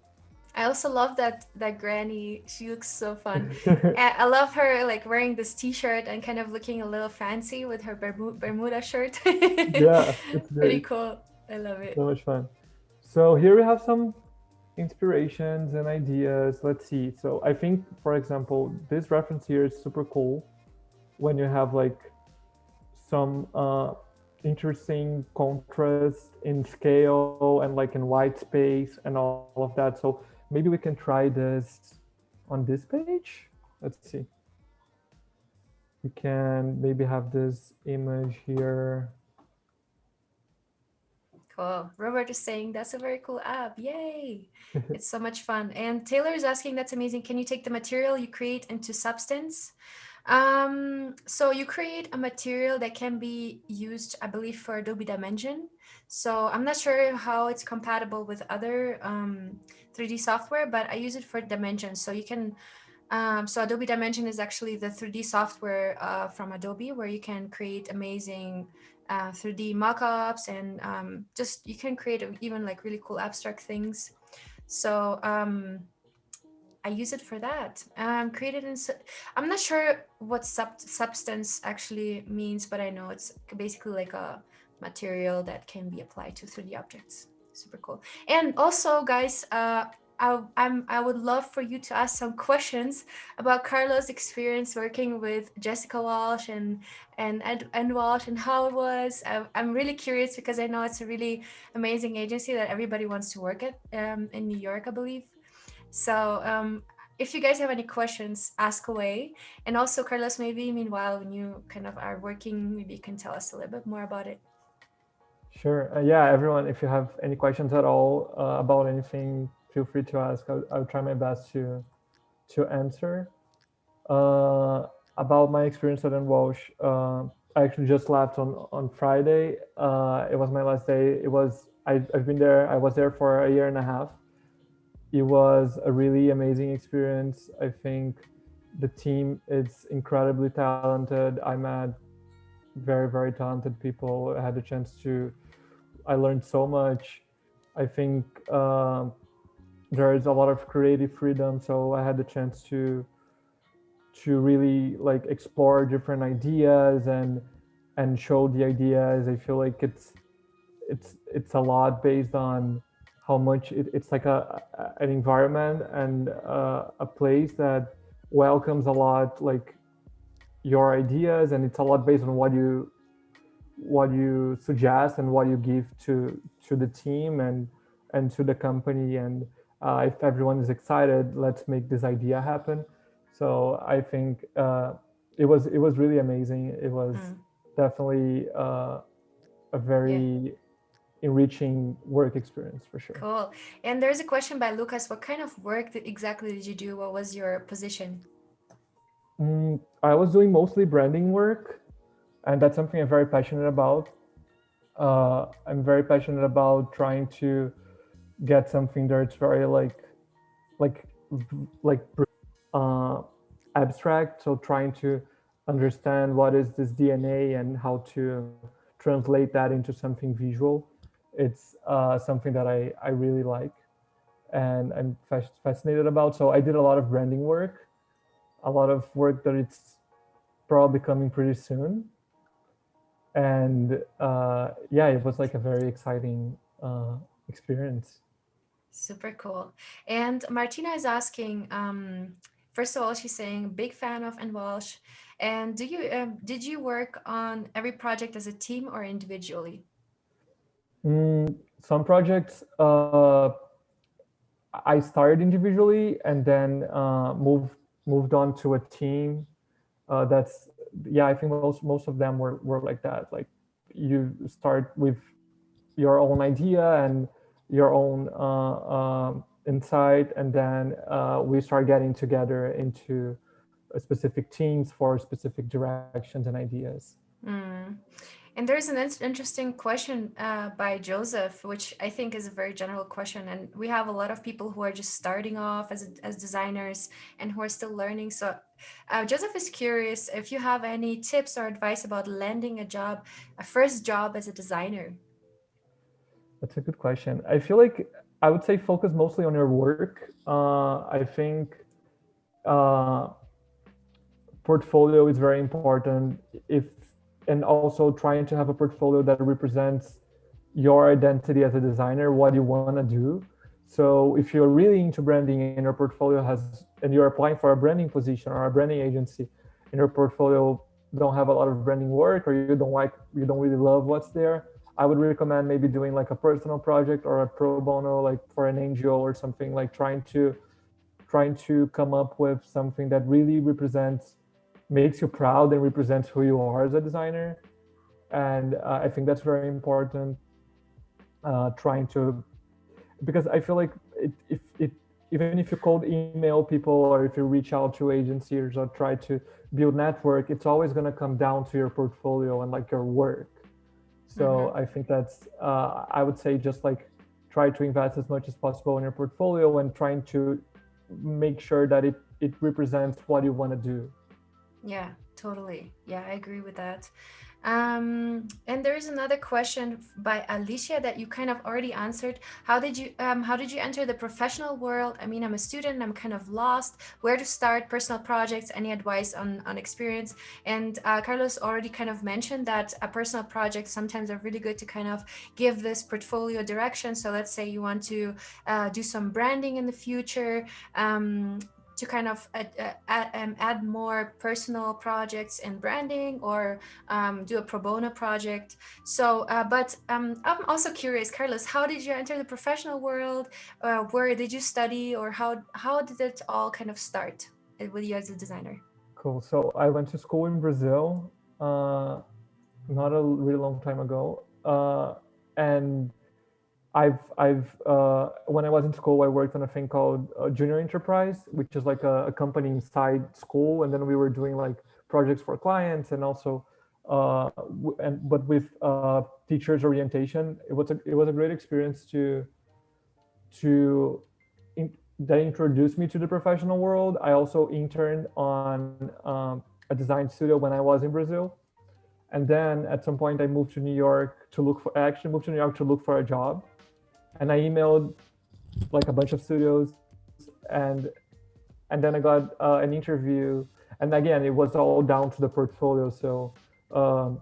I also love that granny. She looks so fun. I love her like wearing this t-shirt and kind of looking a little fancy with her Bermuda shirt. Yeah, it's Pretty great. cool. I love it. So much fun. So here we have some inspirations and ideas. Let's see. So I think, for example, this reference here is super cool when you have like some interesting contrast in scale and like in white space and all of that. So maybe we can try this on this page. Let's see. We can maybe have this image here. Cool. Robert is saying that's a very cool app. Yay. It's so much fun. And Taylor is asking, that's amazing. Can you take the material you create into Substance? So you create a material that can be used, I believe, for Adobe Dimension. So I'm not sure how it's compatible with other 3D software, but I use it for Dimension. So you can, so Adobe Dimension is actually the 3D software from Adobe where you can create amazing 3D mockups and just you can create even like really cool abstract things. So I use it for that. Created in, I'm not sure what substance actually means, but I know it's basically like a material that can be applied to 3D objects. Super cool. And also, guys, I would love for you to ask some questions about Carlos' experience working with Jessica Walsh and Walsh and how it was. I'm really curious because I know it's a really amazing agency that everybody wants to work at in New York, I believe. So if you guys have any questions, ask away. And also, Carlos, maybe meanwhile, when you kind of are working, maybe you can tell us a little bit more about it. Sure. Yeah, everyone, if you have any questions at all about anything, feel free to ask. I'll try my best to answer. About my experience at Walsh, I actually just left on Friday. It was my last day. I've been there. I was there for a year and a half. It was a really amazing experience. I think the team is incredibly talented. I met very talented people. I had the chance to. I learned so much. I think there is a lot of creative freedom, so I had the chance to really like explore different ideas and show the ideas. I feel like it's a lot based on how much it's like an environment and a place that welcomes a lot like your ideas, and it's a lot based on what you suggest and what you give to the team, and to the company, and if everyone is excited, let's make this idea happen. So I think it was really amazing. It was Mm, definitely a yeah. very enriching work experience for sure. Cool. And there's a question by Lucas. What kind of work exactly did you do? What was your position? I was doing mostly branding work, and that's something I'm very passionate about. I'm very passionate about trying to get something that's very like like uh, abstract. So trying to understand what is this DNA and how to translate that into something visual. It's something that I really like and I'm fascinated about. So I did a lot of branding work, a lot of work that it's probably coming pretty soon. And yeah, it was like a very exciting experience. Super cool. And Martina is asking, first of all, she's saying big fan of and Walsh. And did you work on every project as a team or individually? Some projects I started individually and then moved on to a team. That's yeah, I think most of them were like that. Like you start with your own idea and your own insight, and then we start getting together into specific teams for specific directions and ideas. Mm. And there's an interesting question by Joseph, which I think is a very general question. And we have a lot of people who are just starting off as designers and who are still learning. So Joseph is curious if you have any tips or advice about landing a job, a first job as a designer. That's a good question. I feel like I would say focus mostly on your work. I think uh, portfolio is very important. If and also trying to have a portfolio that represents your identity as a designer, what you want to do. So if you're really into branding and your portfolio has, and you're applying for a branding position or a branding agency, and your portfolio don't have a lot of branding work, or you don't really love what's there, I would recommend maybe doing like a personal project or a pro bono, like for an NGO or something, like trying to come up with something that really represents, makes you proud and represents who you are as a designer. And I think that's very important. Trying to, because I feel like if it, even if you cold email people or if you reach out to agencies or try to build network, it's always going to come down to your portfolio and like your work. So Mm-hmm. I think that's I would say just like try to invest as much as possible in your portfolio and trying to make sure that it represents what you want to do. Yeah, totally. Yeah, I agree with that. And there's another question by Alicia that you kind of already answered. How did you enter the professional world? I mean, I'm a student, I'm kind of lost. Where to start? Personal projects? Any advice on experience? And Carlos already kind of mentioned that a personal project sometimes are really good to kind of give this portfolio direction. So let's say you want to do some branding in the future. To kind of add more personal projects in branding or do a pro bono project. So, but I'm also curious, Carlos, how did you enter the professional world? Where did you study, or how did it all kind of start with you as a designer? Cool. So I went to school in Brazil, not a really long time ago, and when I was in school, I worked on a thing called Junior Enterprise, which is like a company inside school, and then we were doing like projects for clients and also, but with teachers orientation. It was a great experience to that introduced me to the professional world. I also interned on a design studio when I was in Brazil, and then at some point I moved to New York to look for. I actually moved to New York to look for a job, and I emailed like a bunch of studios, and then I got an interview, and again it was all down to the portfolio. So um,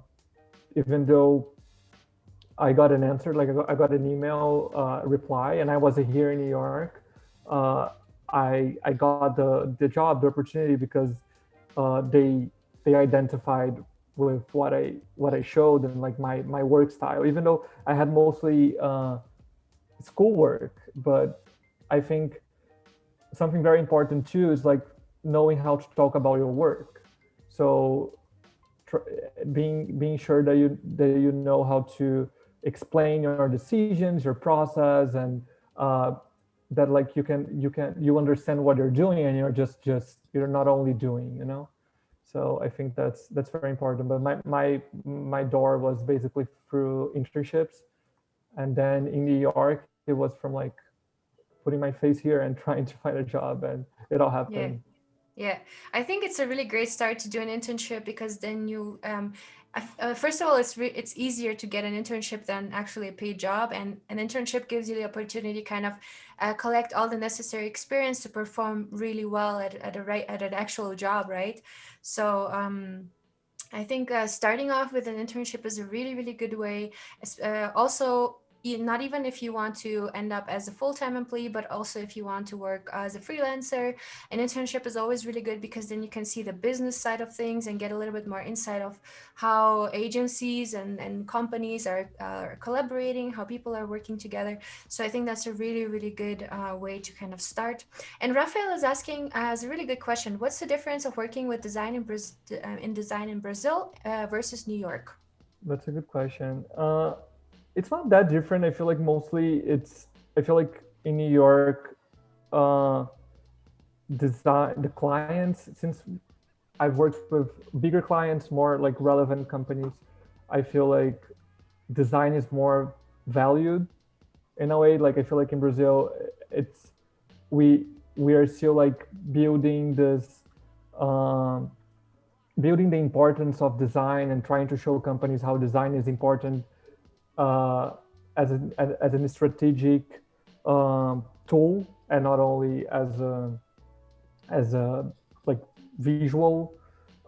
even though I got an answer, like I got an email reply, and I wasn't here in New York. Uh, I got the job, the opportunity, because they identified with what I showed and like my work style. Even though I had mostly schoolwork, but I think something very important too is like knowing how to talk about your work. So being sure that you know how to explain your decisions, your process, and uh, that like you understand what you're doing, and you're not only doing, you know. So I think that's very important. But my door was basically through internships, and then in New York it was from like putting my face here and trying to find a job, and it all Yeah. happened. Yeah, I think it's a really great start to do an internship because then you, first of all, it's easier to get an internship than actually a paid job, and an internship gives you the opportunity to kind of collect all the necessary experience to perform really well at an actual job, right? So I think starting off with an internship is a really, really good way. Also, not even if you want to end up as a full-time employee, but also if you want to work as a freelancer, an internship is always really good because then you can see the business side of things and get a little bit more insight of how agencies and companies are collaborating, how people are working together. So I think that's a really, really good way to kind of start. And Rafael is asking, has a really good question. What's the difference of working with design in design in Brazil versus New York? That's a good question. It's not that different. I feel like mostly I feel like in New York, uh, design the clients, since I've worked with bigger clients, more like relevant companies, I feel like design is more valued in a way. Like I feel like in Brazil, it's we we are still like building this, um, building the importance of design and trying to show companies how design is important, uh, as a strategic tool, and not only as a like visual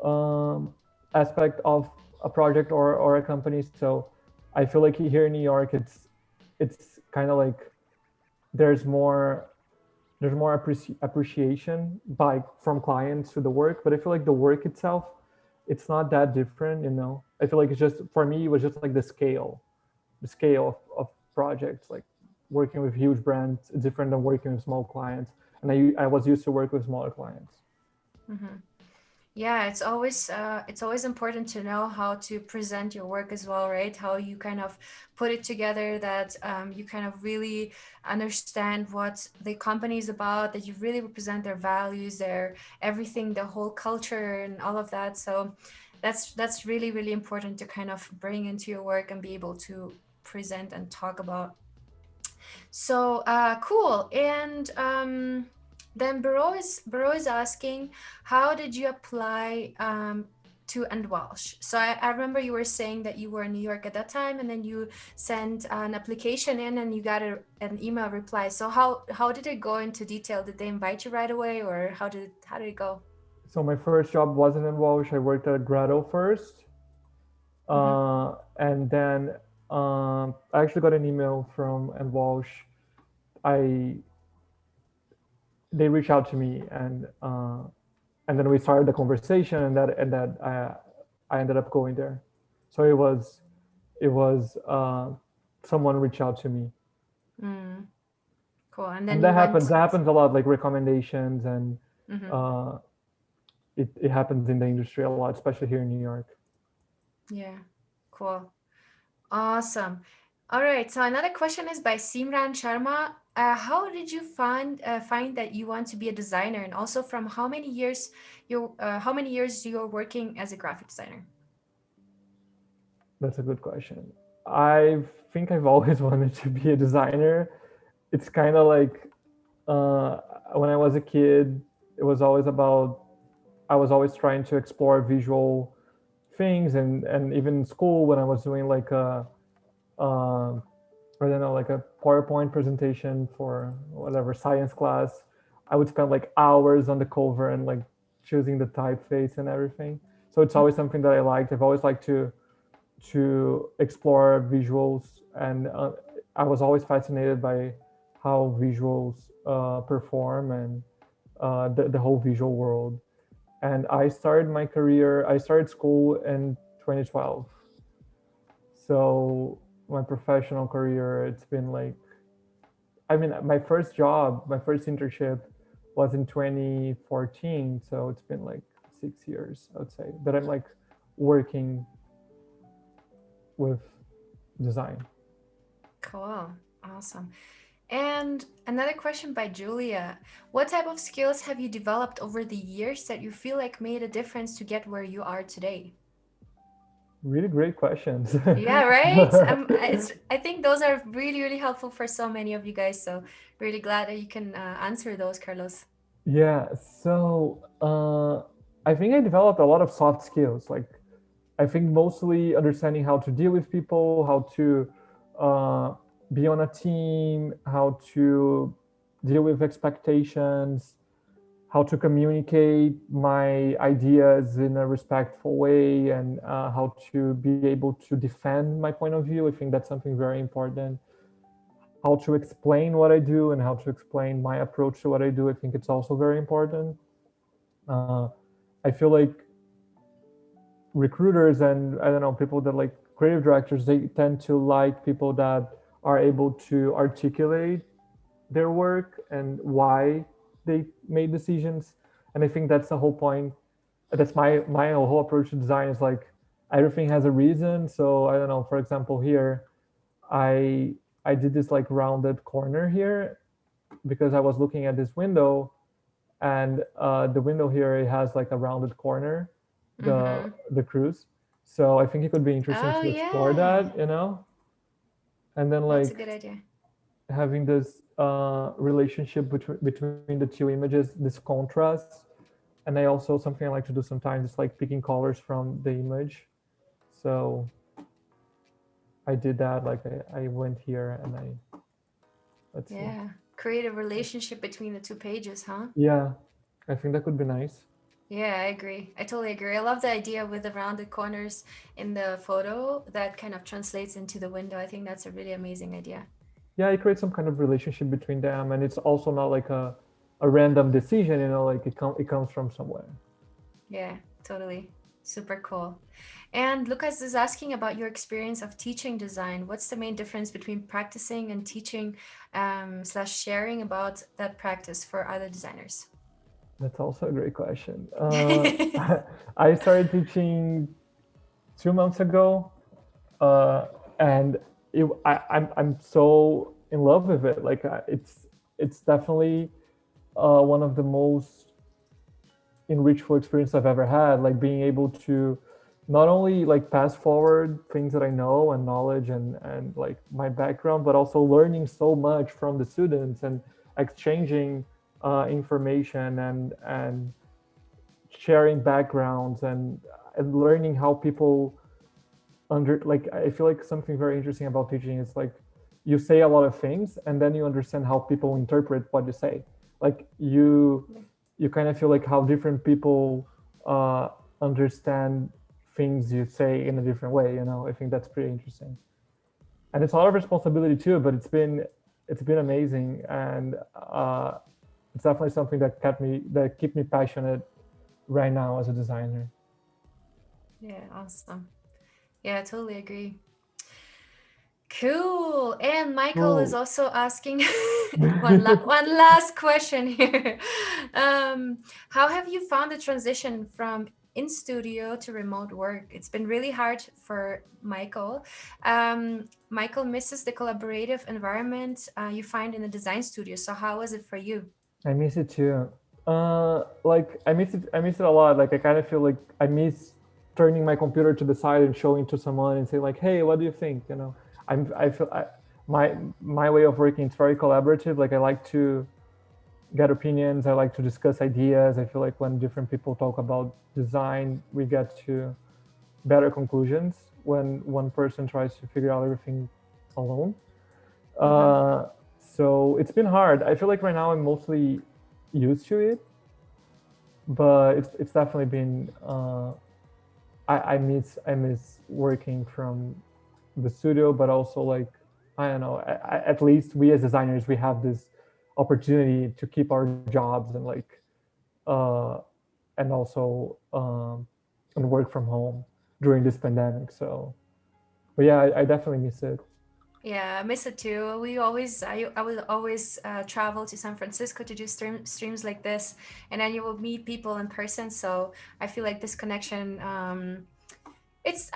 um, aspect of a project or a company. So I feel like here in New York, it's kind of like there's more appreciation by from clients to the work, but I feel like the work itself, it's not that different, you know. I feel like it's just, for me, it was just like the scale of projects, like working with huge brands is different than working with small clients, and I was used to work with smaller clients. Mm-hmm. Yeah, it's always important to know how to present your work as well, right? How you kind of put it together that you kind of really understand what the company is about, that you really represent their values, their everything, the whole culture and all of that. So that's really, really important to kind of bring into your work and be able to present and talk about. So cool. And then Bro is asking, how did you apply to and Walsh? So I remember you were saying that you were in New York at that time, and then you sent an application in, and you got an email reply. So how did it go into detail? Did they invite you right away, or how did it go? So my first job wasn't in Walsh. I worked at Grado first, Mm-hmm. and then I actually got an email from Walsh. I They reached out to me, and then we started the conversation, and that I ended up going there. So it was someone reached out to me, Mm, cool. And then and you that went. happens a lot, like recommendations, and Mm-hmm. uh, it happens in the industry a lot, especially here in New York. Yeah, cool. Awesome. All right. So another question is by Simran Sharma. How did you find that you want to be a designer, and also from how many years you're working as a graphic designer? That's a good question. I think I've always wanted to be a designer. It's kind of like, uh, when I was a kid, it was always about, I was always trying to explore visual things, and even in school when I was doing like uh, I don't know, like a PowerPoint presentation for whatever science class, I would spend like hours on the cover and like choosing the typeface and everything. So it's always something that I liked. I've always liked to explore visuals, and I was always fascinated by how visuals perform, and the whole visual world. And I started school in 2012. So my professional career, it's been like I mean, my first job, my first internship was in 2014. So it's been like 6 years, I would say, that I'm like working with design. Cool. Awesome. And another question by Julia. What type of skills have you developed over the years that you feel like made a difference to get where you are today? Really great questions. Yeah, right? I think those are really, really helpful for so many of you guys. So really glad that you can answer those, Carlos. Yeah, so I think I developed a lot of soft skills. Like, I think mostly understanding how to deal with people, how to uh, be on a team, how to deal with expectations, how to communicate my ideas in a respectful way, and how to be able to defend my point of view. I think that's something very important. How to explain what I do and how to explain my approach to what I do. I think it's also very important. Uh, I feel like recruiters and I don't know people that like creative directors, they tend to like people that are able to articulate their work and why they made decisions. And I think that's the whole point. That's my whole approach to design is like everything has a reason. So I don't know, for example, here I I did this like rounded corner here because I was looking at this window, and the window here it has like a rounded corner, Mm-hmm. the cruise. So I think it could be interesting Oh, to explore yeah. that, you know, and then That's a like good idea. having this relationship between the two images, this contrast. And I also something I like to do sometimes is like picking colors from the image. So I did that. Like I went here and let's see. Yeah. Create a relationship between the two pages, huh? Yeah, I think that could be nice. Yeah, I agree. I totally agree. I love the idea with the rounded corners in the photo that kind of translates into the window. I think that's a really amazing idea. Yeah, it creates some kind of relationship between them, and it's also not like a random decision. You know, like it comes from somewhere. Yeah, totally. Super cool. And Lucas is asking about your experience of teaching design. What's the main difference between practicing and teaching slash sharing about that practice for other designers? That's also a great question. I started teaching 2 months ago, uh, and I'm so in love with it. Like it's definitely one of the most enrichful experience I've ever had. Like being able to not only like pass forward things that I know and knowledge and like my background, but also learning so much from the students and exchanging information and sharing backgrounds and learning how people under like I feel like something very interesting about teaching is like you say a lot of things and then you understand how people interpret what you say. Like you kind of feel like how different people uh, understand things you say in a different way. You know, I think that's pretty interesting, and it's a lot of responsibility too. But it's been amazing, and it's definitely something that keep me passionate right now as a designer. Yeah, awesome. Yeah, I totally agree. Cool. And Michael is Cool. also asking one last question here. How have you found the transition from in studio to remote work? It's been really hard for Michael. Michael misses the collaborative environment you find in the design studio. So how was it for you? I miss it too. Like I miss it. I miss it a lot. Like I kind of feel like I miss turning my computer to the side and showing to someone and say like, "Hey, what do you think?" You know, I feel my way of working is very collaborative. Like I like to get opinions. I like to discuss ideas. I feel like when different people talk about design, we get to better conclusions when one person tries to figure out everything alone. Mm-hmm. Uh, so it's been hard. I feel like right now I'm mostly used to it, but it's definitely been. I miss working from the studio, but also like I don't know. At least we as designers we have this opportunity to keep our jobs uh, and also and work from home during this pandemic. So, but yeah, I definitely miss it. Yeah, I miss it too. I would always travel to San Francisco to do streams like this, and then you will meet people in person. So I feel like this connection, I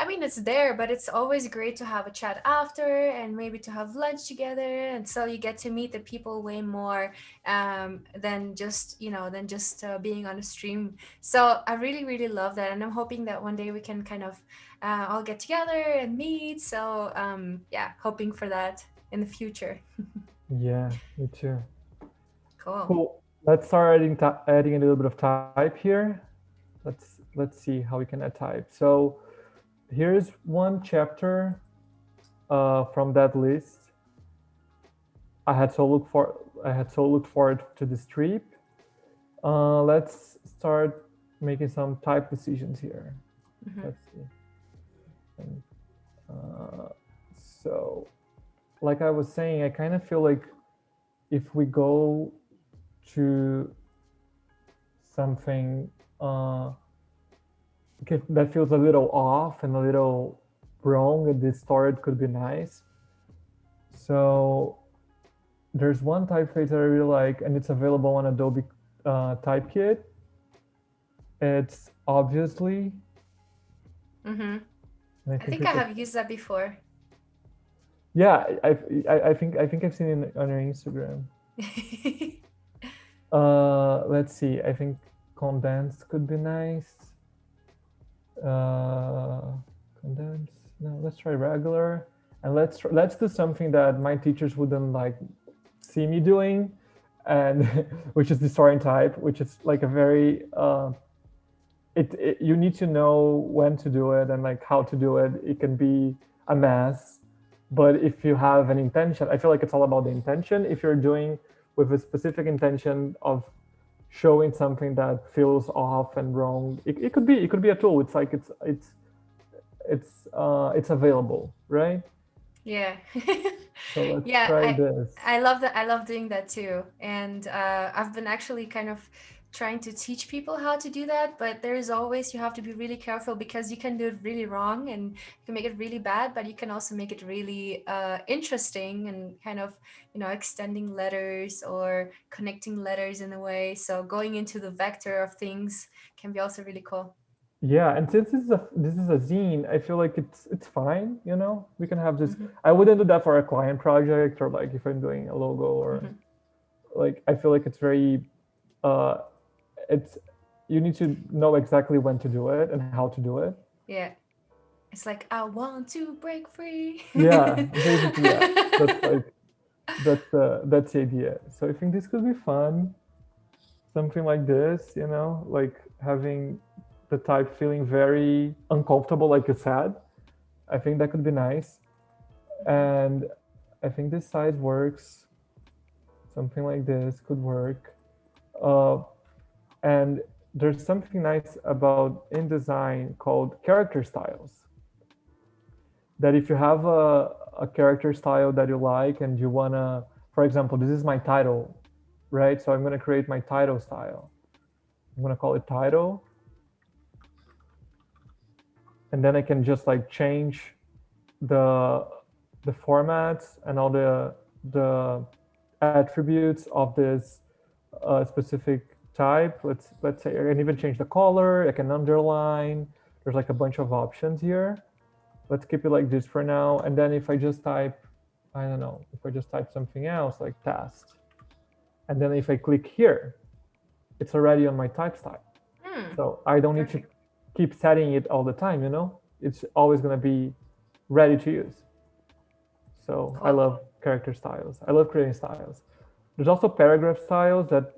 mean, it's there, but it's always great to have a chat after and maybe to have lunch together. And so you get to meet the people way more than just, being on a stream. So I really, really love that. And I'm hoping that one day we can kind of all get together and meet. So yeah, hoping for that in the future. Yeah, me too. Cool. Cool. Let's start adding a little bit of type here. Let's see how we can add type. So here's one chapter from that list. I had so looked forward to this trip. Let's start making some type decisions here. Hmm. Let's see. And, uh, so, like I was saying, I kind of feel like if we go to something that feels a little off and a little wrong at the start, could be nice. So there's one typeface that I really like, and it's available on Adobe Typekit. It's obviously, Hmm. and I I think think we I could. have used that before. Yeah, I think I've seen it on your Instagram. Let's see. I think condensed could be nice. Uh, condensed. No, let's try regular, and let's do something that my teachers wouldn't like see me doing, and which is distorting type, which is like a very you need to know when to do it and like how to do it. It can be a mess, but if you have an intention, I feel like it's all about the intention. If you're doing with a specific intention of showing something that feels off and wrong, it could be a tool. It's like it's available, right? Yeah. So let's Yeah, try I this. I love that. I love doing that too. And I've been actually kind of trying to teach people how to do that, but there is always you have to be really careful because you can do it really wrong and you can make it really bad, but you can also make it really interesting and kind of, extending letters or connecting letters in a way. So going into the vector of things can be also really cool. Yeah, and since this is a zine, I feel like it's fine. We can have this. Hmm. I wouldn't do that for a client project or like if I'm doing a logo or Hmm. like I feel like it's very uh it's you need to know exactly when to do it and how to do it. Yeah. It's like I want to break free. Yeah, basically, yeah. That's like that's the idea. So I think this could be fun. Something like this, like having the type feeling very uncomfortable, like you said. I think that could be nice. Mhm. And I think this size works. Something like this could work. Uh, and there's something nice about InDesign called character styles. That if you have a character style that you like and you wanna, for example, this is my title, right? So I'm gonna create my title style. I'm gonna call it title, and then I can just like change the the formats and all the attributes of this specific type. Let's say I can even change the color. I can underline. There's like a bunch of options here. Let's keep it like this for now. And then if I just type, I don't know, if I just type something else like test, and then if I click here, it's already on my type style. Hmm. So I don't need to Perfect. keep setting it all the time. It's always going to be ready to use. So I Cool. love character styles. I love creating styles. There's also paragraph styles that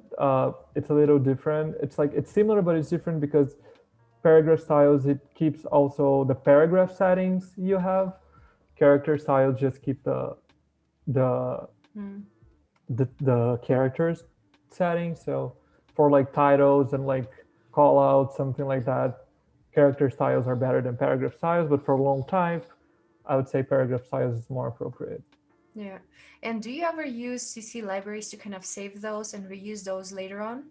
it's a little different. It's like it's similar, but it's different because paragraph styles it keeps also the paragraph settings you have. Character styles just keep the Hmm. the characters settings. So for like titles and like call outs, something like that, character styles are better than paragraph styles. But for long type, I would say paragraph styles is more appropriate. Yeah. And do you ever use CC libraries to kind of save those and reuse those later on?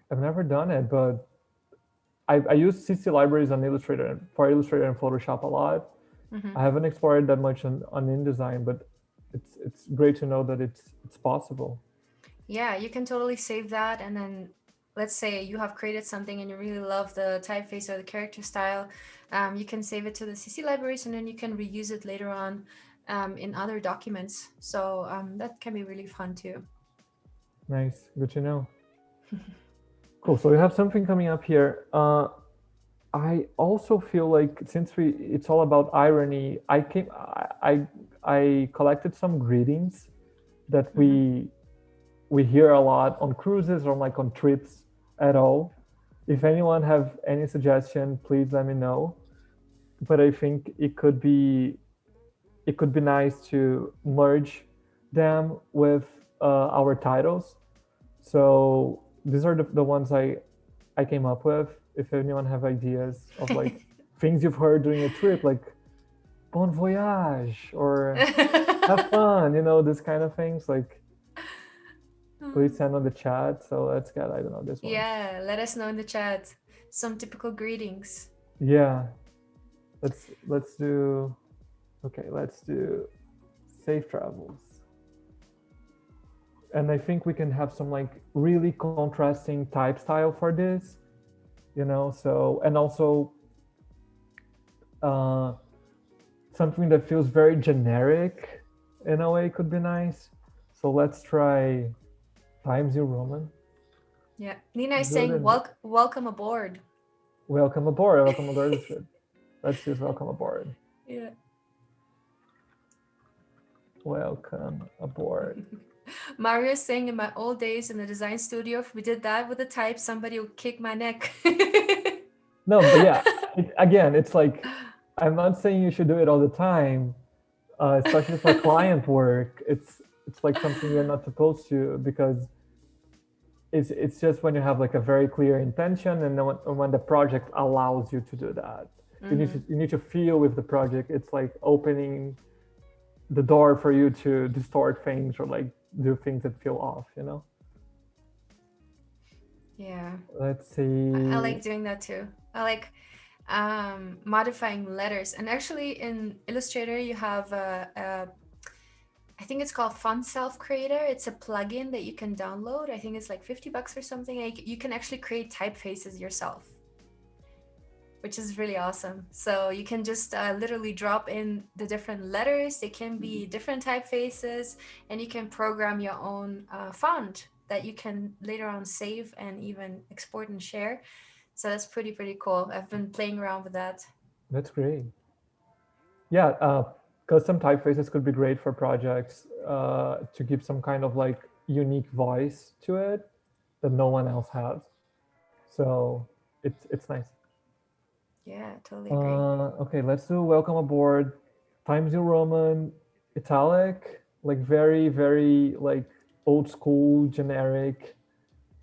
I've never done it, but I use CC libraries on Illustrator for Illustrator and Photoshop a lot. Mm-hmm. I haven't explored that much on InDesign, but it's great to know that it's possible. Yeah, you can totally save that, and then let's say you have created something and you really love the typeface or the character style, you can save it to the CC libraries, and then you can reuse it later on in other documents. So that can be really fun too. Nice, good to know. Cool. So we have something coming up here. I also feel like since it's all about irony, I collected some greetings that we hear a lot on cruises or like on trips at all. If anyone have any suggestion, please let me know. But I think it could be nice to merge them with our titles. So these are the ones I came up with. If anyone have ideas of like things you've heard during a trip, like bon voyage or have fun, you know, this kind of things, like please send on the chat. So let's get, I don't know, this one. Yeah, let us know in the chat some typical greetings. Yeah, let's do, okay, let's do safe travels. And I think we can have some like really contrasting type style for this, you know, so, and also uh, something that feels very generic in a way could be nice. So let's try Times New Roman. Yeah, Nina is Good, saying and welcome aboard. welcome aboard. Welcome aboard is good. Let's use welcome aboard. Yeah. Welcome aboard. Mario is saying in my old days in the design studio, if we did that with the type, somebody would kick my neck. No, but yeah, again, it's like I'm not saying you should do it all the time, especially for client work. It's like something you're not supposed to, because it's just when you have like a very clear intention, and then when the project allows you to do that. You need to feel with the project. It's like opening the door for you to distort things or like do things that feel off, you know. Yeah, Let's I see. like doing that too. I like modifying letters. And actually in Illustrator, you have I think it's called Font Self Creator. It's a plugin that you can download. I think it's like $50 or something. You can actually create typefaces yourself, which is really awesome. So you can just literally drop in the different letters. They can be different typefaces, and you can program your own font that you can later on save and even export and share. So that's pretty cool. I've been playing around with that. That's great. Yeah, custom typefaces could be great for projects to give some kind of like unique voice to it that no one else has. So it's nice. Yeah, totally agree. Okay, let's do welcome aboard. Times New Roman, italic, like very like old school generic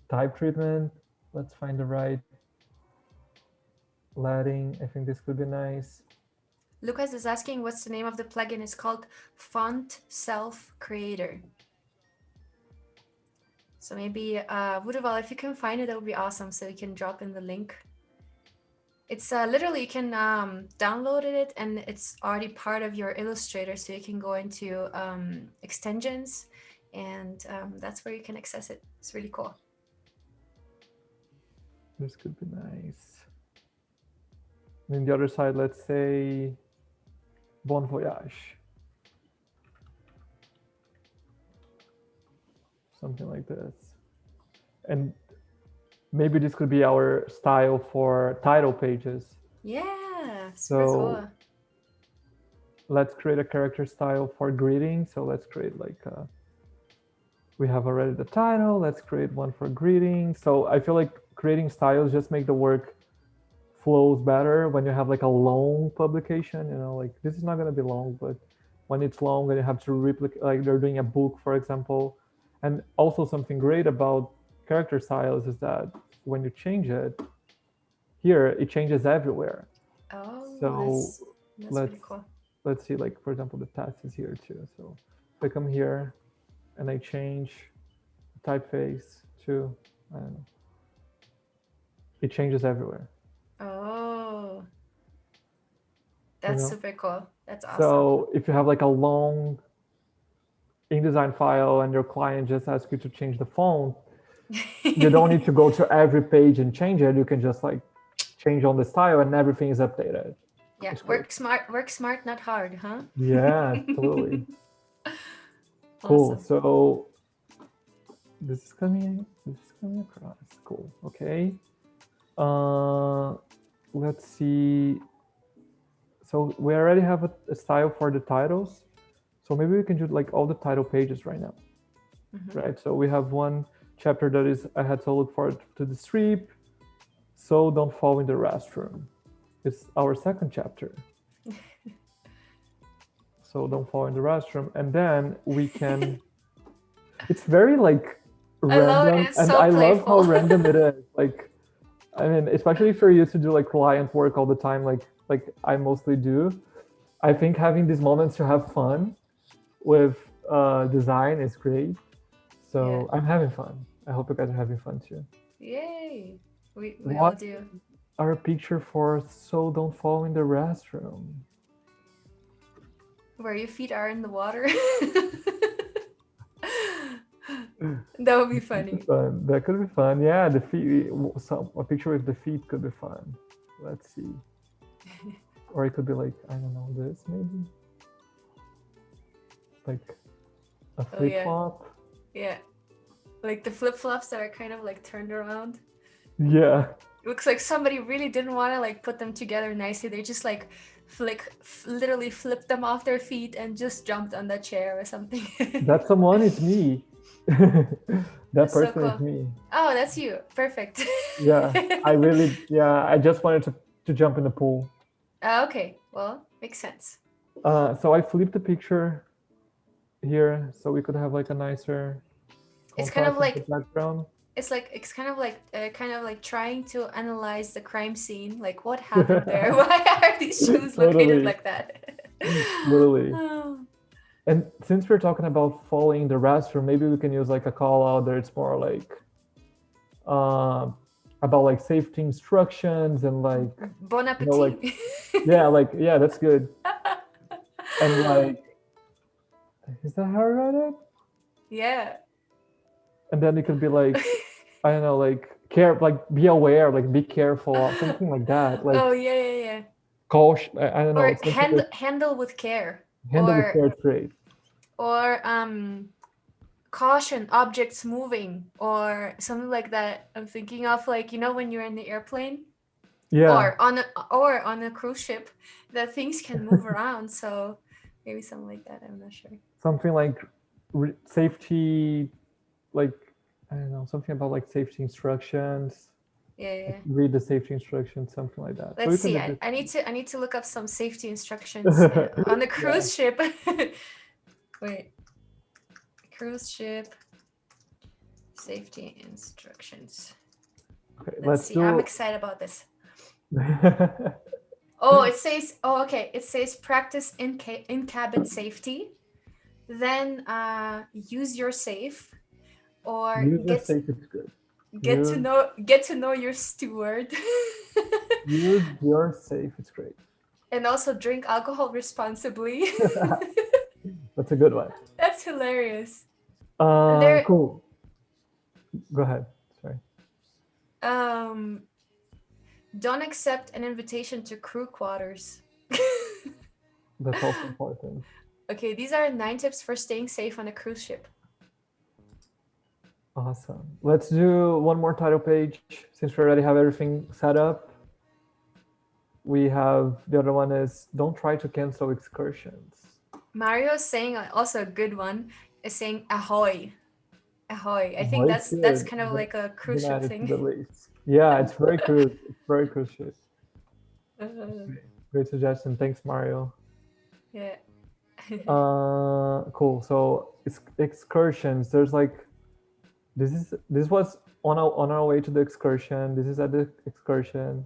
type treatment. Let's find the right Latin. I think this could be nice. Lucas is asking what's the name of the plugin. It's called Font Self Creator. So maybe Vudaval, if you can find it, that would be awesome. So you can drop in the link. It's literally you can download it, and it's already part of your Illustrator. So you can go into extensions, and that's where you can access it. It's really cool. This could be nice. And then the other side, let's say Bon Voyage. Something like this. And maybe this could be our style for title pages. Yeah, super So cool. let's create a character style for greeting. So let's create like we have already the title. Let's create one for greeting. So I feel like creating styles just make the work flows better when you have like a long publication, you know, like this is not going to be long, but when it's long and you have to replicate, like they're doing a book, for example. And also something great about character styles is that when you change it here, it changes everywhere. Oh, So that's let's really cool. let's see, like for example, the test is here too. So if I come here and I change typeface to, I don't know, it changes everywhere. Oh, you That's know? super cool. That's awesome. So if you have like a long InDesign file and your client just asks you to change the font, you don't need to go to every page and change it. You can just like change on the style and everything is updated. Yeah, It's great. work smart, not hard, huh? Yeah, absolutely. Cool. Awesome. So this is coming across. Cool. Okay. Uh, let's see. So we already have a style for the titles. So maybe we can do like all the title pages right now, right? So we have one chapter that is I had to look forward to the strip. So don't fall in the restroom. It's our second chapter. So don't fall in the restroom. And then we can, it's very like I love it. random. It's And so I love how playful. random it is. Like, I mean, especially if you're used to do like client work all the time, like I mostly do. I think having these moments to have fun with design is great. Yeah. So I'm having fun. I hope you guys are having fun too. Yay. We all What do. are a picture for so don't fall in the restroom? Where your feet are in the water. That would be funny. Fun. That could be fun. Yeah, the feet. A picture with the feet could be fun. Let's see. Or it could be like I don't know this maybe like a Oh flip yeah. flop. Yeah. Like the flip-flops that are kind of like turned around. Yeah, It looks like somebody really didn't want to like put them together nicely. They just like literally flipped them off their feet and just jumped on that chair or something. that someone is me. That That's so person is cool. me. Oh, that's you. Perfect. Yeah, I really. Yeah, I just wanted to jump in the pool. Okay. Well, makes sense. So I flipped the picture here so we could have like a nicer It's kind of contrast with the like background. kind of like trying to analyze the crime scene. Like what happened there? Why are these shoes located Totally, like that? totally. Oh. And since we're talking about following the restroom, maybe we can use like a call out that it's more like uh, about like safety instructions and like Bon like appetit. yeah, that's good. And like, is that how I write it? Yeah. And then it could be like, I don't know, like care, like be aware, like be careful, something like that. Oh Like yeah, yeah, yeah. caution, I don't know, Or something like handle with care. handle with care trade. Or caution objects moving or something like that. I'm thinking of like, you know, when you're in the airplane Yeah, or on a cruise ship that things can move around. So maybe something like that. I'm not sure. something like safety, like I don't know, something about like safety instructions. Yeah, yeah. Read the safety instructions, something like that. So Let's we can see. do this. I need to look up some safety instructions on the Yeah. cruise ship. Wait, cruise ship safety instructions. Okay, Let's let's see. I'm do. excited about this. Oh, it says. Oh, okay. It says practice in cabin safety. Then use your safe or User safe is good. Use get to know your steward. use your safe. It's great. And also drink alcohol responsibly. That's a good one. That's hilarious. And there Cool. Go ahead. Sorry. um don't accept an invitation to crew quarters. That's also important. Okay, these are 9 tips for staying safe on a cruise ship. Awesome. Let's do one more title page since we already have everything set up. We have the other one is don't try to cancel excursions. Mario is saying also a good one is saying ahoy. Ahoy. I think Oh, it's that's good. kind of like a cruise Gonna ship add it to thing. the list. Yeah, it's very cruise. It's very cruise ship. Uh, Great suggestion. Thanks, Mario. yeah. Cool. So it's excursions. There's like this was on our way to the excursion. This is at the excursion.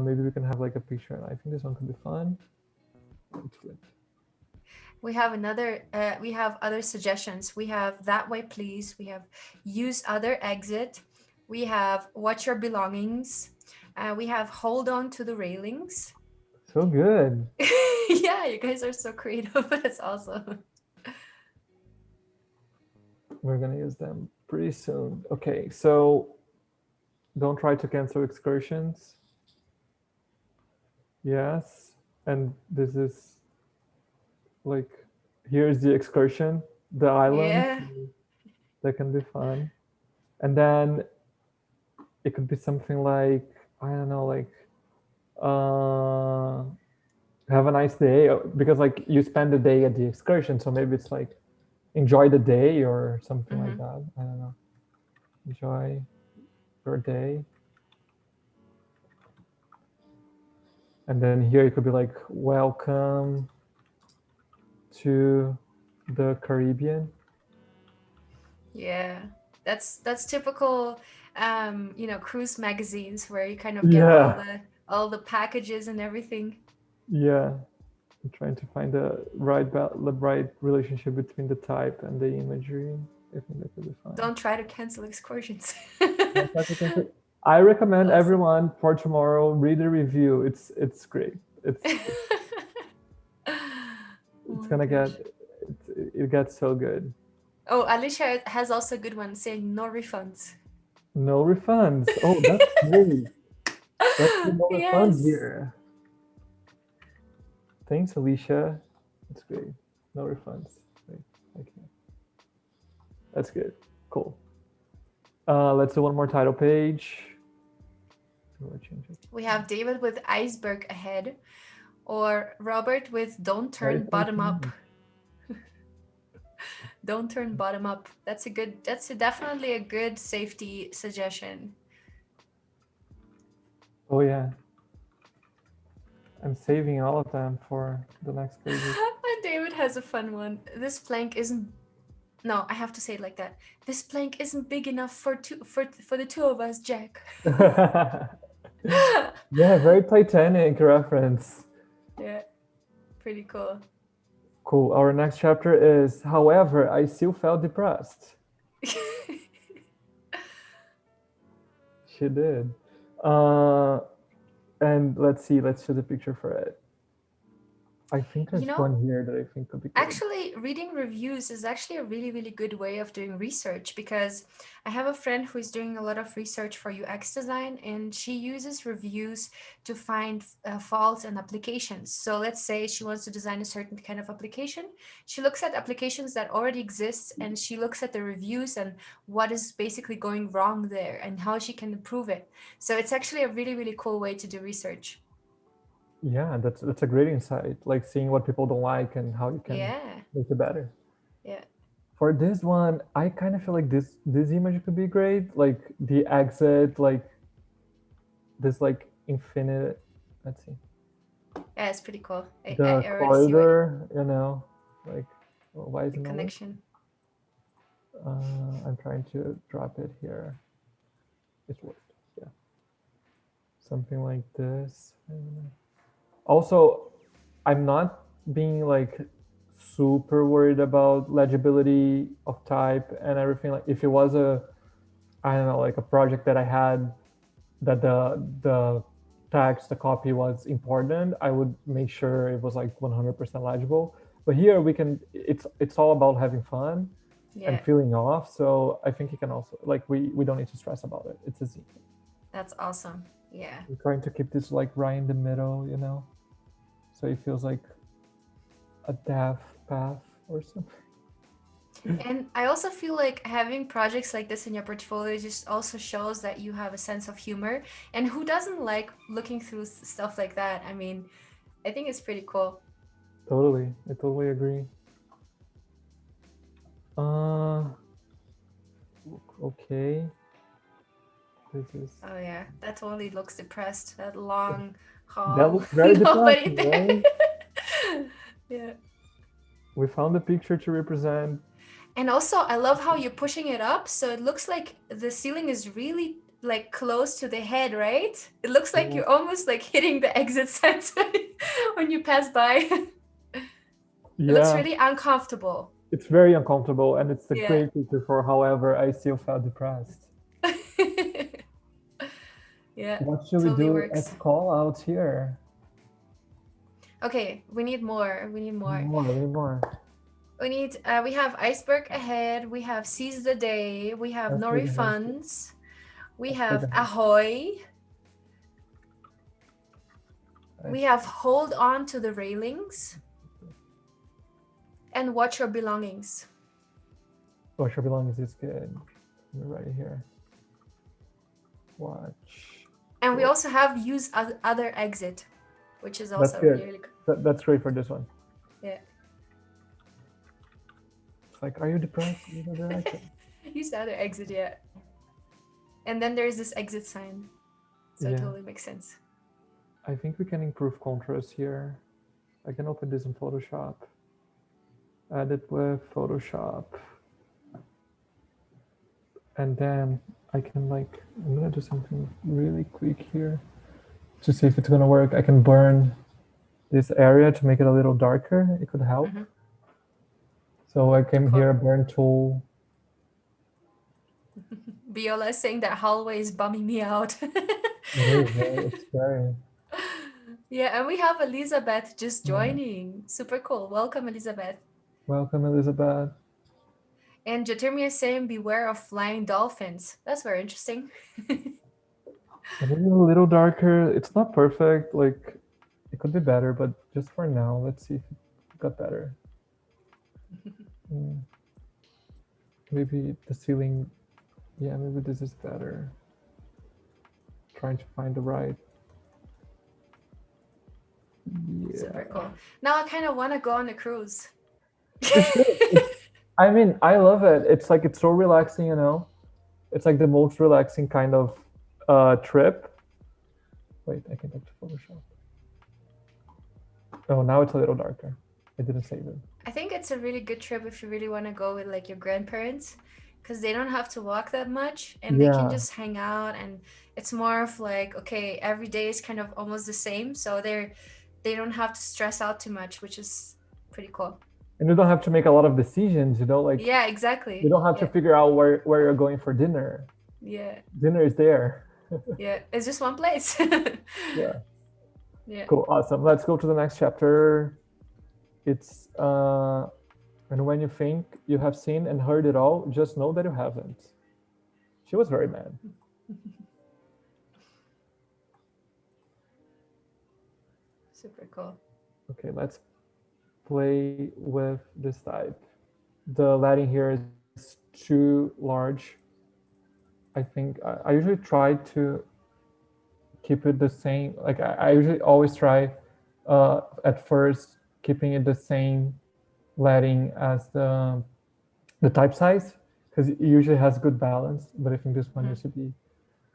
Maybe we can have like a picture. I think this one could be fun. We have we have other suggestions. We have that way please. We have use other exit. We have watch your belongings. We have hold on to the railings. So good. Yeah, you guys are so creative. That's awesome. We're gonna use them pretty soon. Okay, so don't try to cancel excursions. Yes, and this is like, here's the excursion, the island. Yeah. That can be fun. And then it could be something like, I don't know, like, uh, have a nice day, because like you spend the day at the excursion, so maybe it's like enjoy the day or something like Mm-hmm. that. I don't know. Enjoy your day. And then here it could be like, welcome to the Caribbean. Yeah. That's typical cruise magazines where you kind of get Yeah, all the packages and everything. yeah. I'm trying to find the right relationship between the type and the imagery. I think that could be fine. Don't try to cancel excursions. Don't try to cancel. I recommend Awesome. everyone for tomorrow read the review. It's great. Oh It's my gonna get, gosh. it gets so good. Oh, Alicia has also a good one saying no refunds. No refunds. Oh, that's great. Let's do no refunds Yes. here. Thanks, Alicia. That's great. No refunds. Wait, okay. That's good. Cool. Let's do one more title page. Change it. We have David with iceberg ahead, or Robert with don't Very turn bottom up. funny. Don't turn bottom up. That's definitely a good safety suggestion. Oh yeah. I'm saving all of them for the next pages. And David has a fun one. This plank isn't. No, I have to say it like that. This plank isn't big enough for the two of us, Jack. Yeah, very Titanic reference. Yeah, pretty cool. Cool. Our next chapter is, however, I still felt depressed. She did. And let's see, let's show the picture for it. I think You there's know, one here that I think could be good. actually, reading reviews is actually a really, really good way of doing research because I have a friend who is doing a lot of research for UX design and she uses reviews to find faults in applications. So let's say she wants to design a certain kind of application. She looks at applications that already exist and she looks at the reviews and what is basically going wrong there and how she can improve it. So it's actually a really, really cool way to do research. Yeah, that's a great insight. Like seeing what people don't like and how you can Yeah. make it better. Yeah. For this one, I kind of feel like this image could be great. Like the exit, like this like infinite. Let's see. Yeah, it's pretty cool. The I already see what corridor, like, well, why is the it not working? connection. I'm trying to drop it here. It worked. Yeah, something like this. Also, I'm not being like super worried about legibility of type and everything. Like if it was I don't know, like a project that I had that the text, the copy was important, I would make sure it was like 100% legible. But here we can, it's all about having fun Yeah, and feeling off. So I think you can also, like, we don't need to stress about it. It's a zine. that's awesome. Yeah. I'm trying to keep this like right in the middle, so it feels like a death path or something. And I also feel like having projects like this in your portfolio just also shows that you have a sense of humor. And who doesn't like looking through stuff like that? I mean, I think it's pretty cool. Totally, I totally agree. Okay. This is. Oh yeah, that totally looks depressed. That long hall. That looks very Nobody depressing, there. right? Yeah. We found a picture to represent. And also, I love how you're pushing it up, so it looks like the ceiling is really like close to the head, right? It looks like you're almost like hitting the exit signs when you pass by. It looks Yeah, really uncomfortable. it's very uncomfortable, and it's a Yeah. great picture for. However, I still felt depressed. Yeah, What should we totally do works. as call outs here? Okay, we need more. We need more. More, we need more. We have iceberg ahead. We have seize the day. We have Let's no bring it ahead. refunds. We Let's bring have it ahead. ahoy. We Nice. have hold on to the railings. And watch your belongings. Watch your belongings is good. Right here. Watch. And we also have use other exit, which is That's also good. really good. That's great for this one. Yeah. It's like, are you depressed? Use the other exit, yeah. And then there's this exit sign. So it totally makes sense. I think we can improve contrast here. I can open this in Photoshop. Add it with Photoshop. And then I can I'm gonna do something really quick here to see if it's gonna work. I can burn this area to make it a little darker. It could help. Mm-hmm. So I came here, burn tool. Viola is saying that hallway is bumming me out. It's scary. Yeah, and we have Elizabeth just joining. Super cool. Welcome, Elizabeth. Welcome, Elizabeth. And Jatirmi is saying, beware of flying dolphins. That's very interesting. Maybe a little darker. It's not perfect. It could be better, but just for now, let's see if it got better. Maybe the ceiling. Yeah, maybe this is better. Trying to find the right. Yeah. Super cool. Now I kind of want to go on a cruise. I mean, I love it. It's so relaxing, you know. It's like the most relaxing kind of trip. Wait, I can go to Photoshop. Oh, now it's a little darker. I didn't save it. I think it's a really good trip if you really want to go with like your grandparents, because they don't have to walk that much and they can just hang out, and it's more of like, okay, every day is kind of almost the same, so they don't have to stress out too much, which is pretty cool. And you don't have to make a lot of decisions, you know, yeah, exactly. You don't have to figure out where you're going for dinner. Yeah. Dinner is there. Yeah, it's just one place. Yeah. Yeah. Cool, awesome. Let's go to the next chapter. It's and when you think you have seen and heard it all, just know that you haven't. She was very mad. Super cool. Okay, let's play with this type. The lighting here is too large. I think I usually try to keep it the same. Like I usually always try at first keeping it the same lighting as the type size, because it usually has good balance. But I think this one needs to be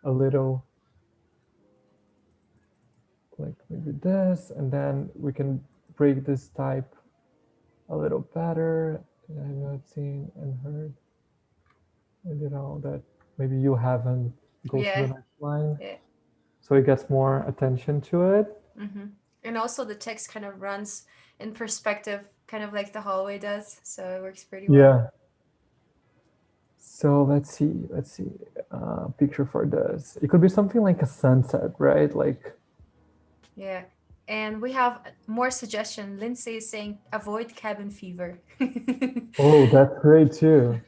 a little like maybe this, and then we can break this type a little better. I've not seen and heard, and you know that maybe you haven't. Go to the next line. Yeah. So it gets more attention to it. Mm-hmm. And also the text kind of runs in perspective, kind of like the hallway does. So it works pretty well. Yeah. So let's see. Picture for this. It could be something like a sunset, right? Like. Yeah. And we have more suggestions. Lindsay is saying avoid cabin fever. Oh, that's great too.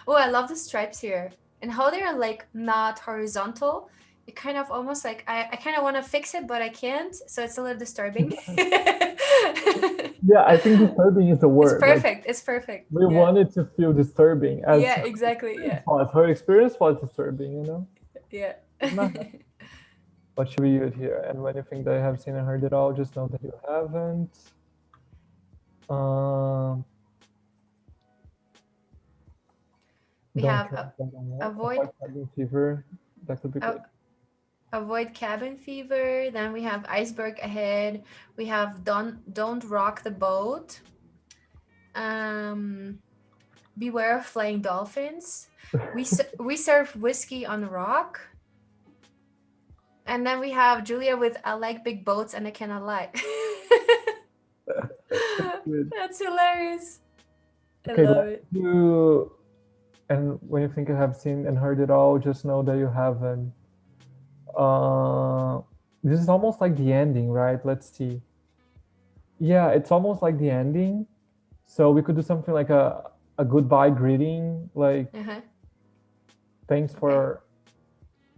Oh, I love the stripes here. And how they're like not horizontal. It kind of almost like, I kind of want to fix it, but I can't. So it's a little disturbing. Yeah, I think disturbing is the word. It's perfect. Like, it's perfect. We want it to feel disturbing. Yeah, exactly. Yeah. Her experience was disturbing, you know? Yeah. What should we use here? And when you think that you have seen and heard it all, just know that you haven't. We have avoid cabin fever. That could be good. Avoid cabin fever. Then we have iceberg ahead. We have don't rock the boat. Beware of flying dolphins. We serve whiskey on rock. And then we have Julia with I like big boats and I cannot lie. That's hilarious. Okay, I love it. And when you think you have seen and heard it all, just know that you haven't. This is almost like the ending, right? Let's see. Yeah, it's almost like the ending. So we could do something like a goodbye greeting, like Uh-huh. thanks Okay. for,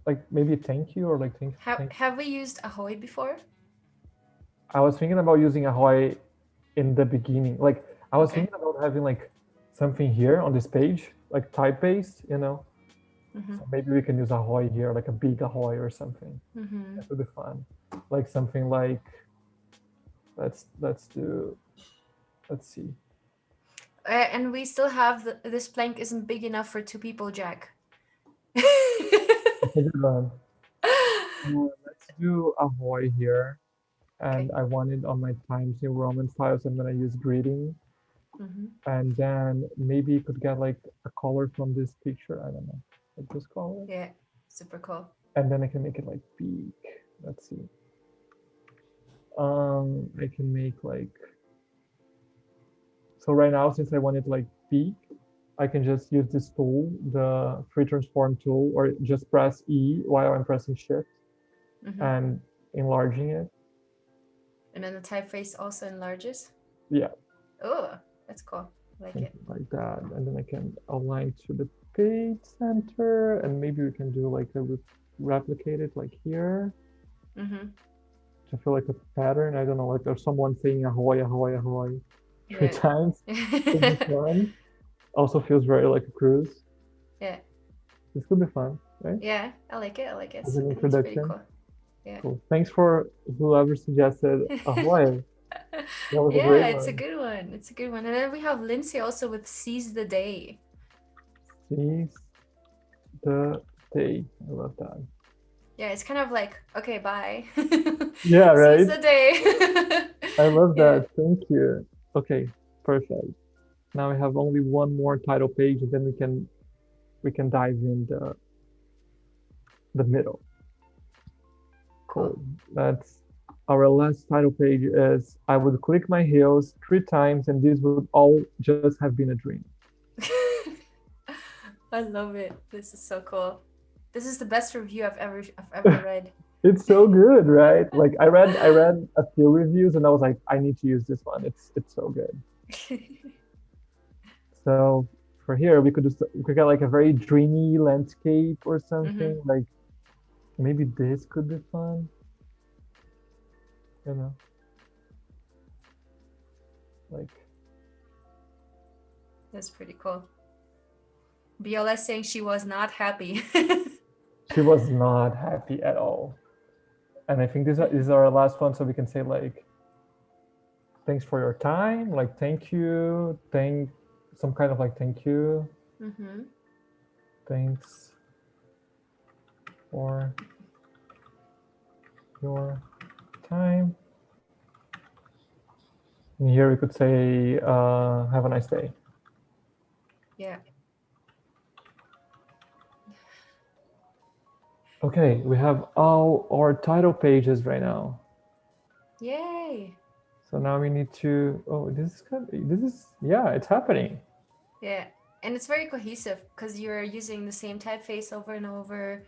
like maybe thank you or like Have thank. have we used Ahoy before? I was thinking about using Ahoy in the beginning. Like I was Okay. thinking about having like something here on this page, like type-based, you know. Mm-hmm. So maybe we can use Ahoy here, like a big Ahoy or something. Mm-hmm. That would be fun. Like something like let's do let's see. And we still have this plank isn't big enough for two people, Jack. That's a good one. Let's do Ahoy here. Okay. And I want it on my Times New Roman style, so I'm gonna use greeting. Mm-hmm. And then maybe you could get like a color from this picture. I don't know, like this color. Yeah. Super cool. And then I can make it like big. Let's see. I can make like, so right now, since I want it like big, I can just use this tool, the free transform tool, or just press E while I'm pressing shift Mm-hmm. and enlarging it. And then the typeface also enlarges. Yeah, Oh, that's cool. I like it. something like that. And then I can align to the page center, and maybe we can do like a replicate it like here. Mm-hmm. I feel like a pattern. I don't know, like there's someone saying ahoy, ahoy, ahoy 3 Yeah. times. Could be fun. Also feels very like a cruise. Yeah. This could be fun, right? Yeah. I like it. I like it. As an I think it's pretty introduction. cool. Yeah. Cool. Thanks for whoever suggested ahoy. That was a Yeah, great it's a one. good one. It's a good one. And then we have Lindsay also with Seize the Day. Seize the day. I love that. Yeah, it's kind of like, okay, bye. Yeah, Seize right? the day. I love Yeah. that. Thank you. Okay, perfect. Now we have only one more title page, and then we can dive in the middle. Cool. That's our last title page is I would click my heels 3 times and this would all just have been a dream. I love it. This is so cool. This is the best review I've ever read. It's so good, right? Like I read a few reviews and I was like, I need to use this one. It's so good. So for here we could get like a very dreamy landscape or something. Like maybe this could be fun. You know. Like That's pretty cool. Viola saying she was not happy. she was not happy at all. And I think this is our last one, so we can say like, thanks for your time, like thank you, some kind of like thank you. Thanks for your time. And here we could say, have a nice day. Yeah. Okay, we have all our title pages right now. Yay. So now we need to, oh, yeah, it's happening. Yeah, and it's very cohesive because you're using the same typeface over and over,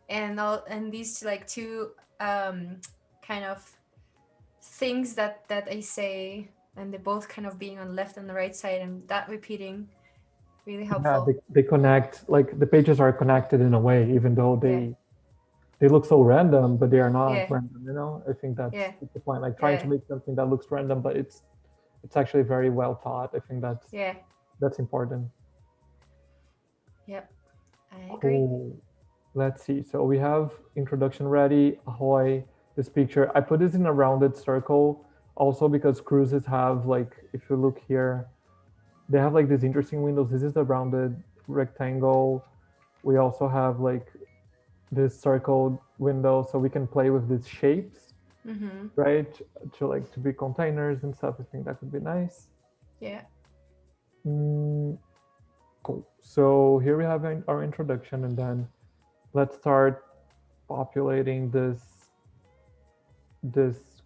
and these like two kind of things that I say, and they both kind of being on left and the right side, and that repeating, really helpful. Yeah, they connect, like the pages are connected in a way, even though they look so random, but they are not random, you know? I think that's the point. Like trying to make something that looks random, but it's actually very well thought. I think that's important. Yep, I agree. Cool. Let's see. So we have introduction ready. Ahoy, this picture. I put this in a rounded circle also because cruises have like, if you look here, they have like these interesting windows. This is the rounded rectangle. We also have like this circle window, so we can play with these shapes, right? To be containers and stuff. I think that could be nice. Yeah. Cool. So here we have our introduction, and then let's start populating this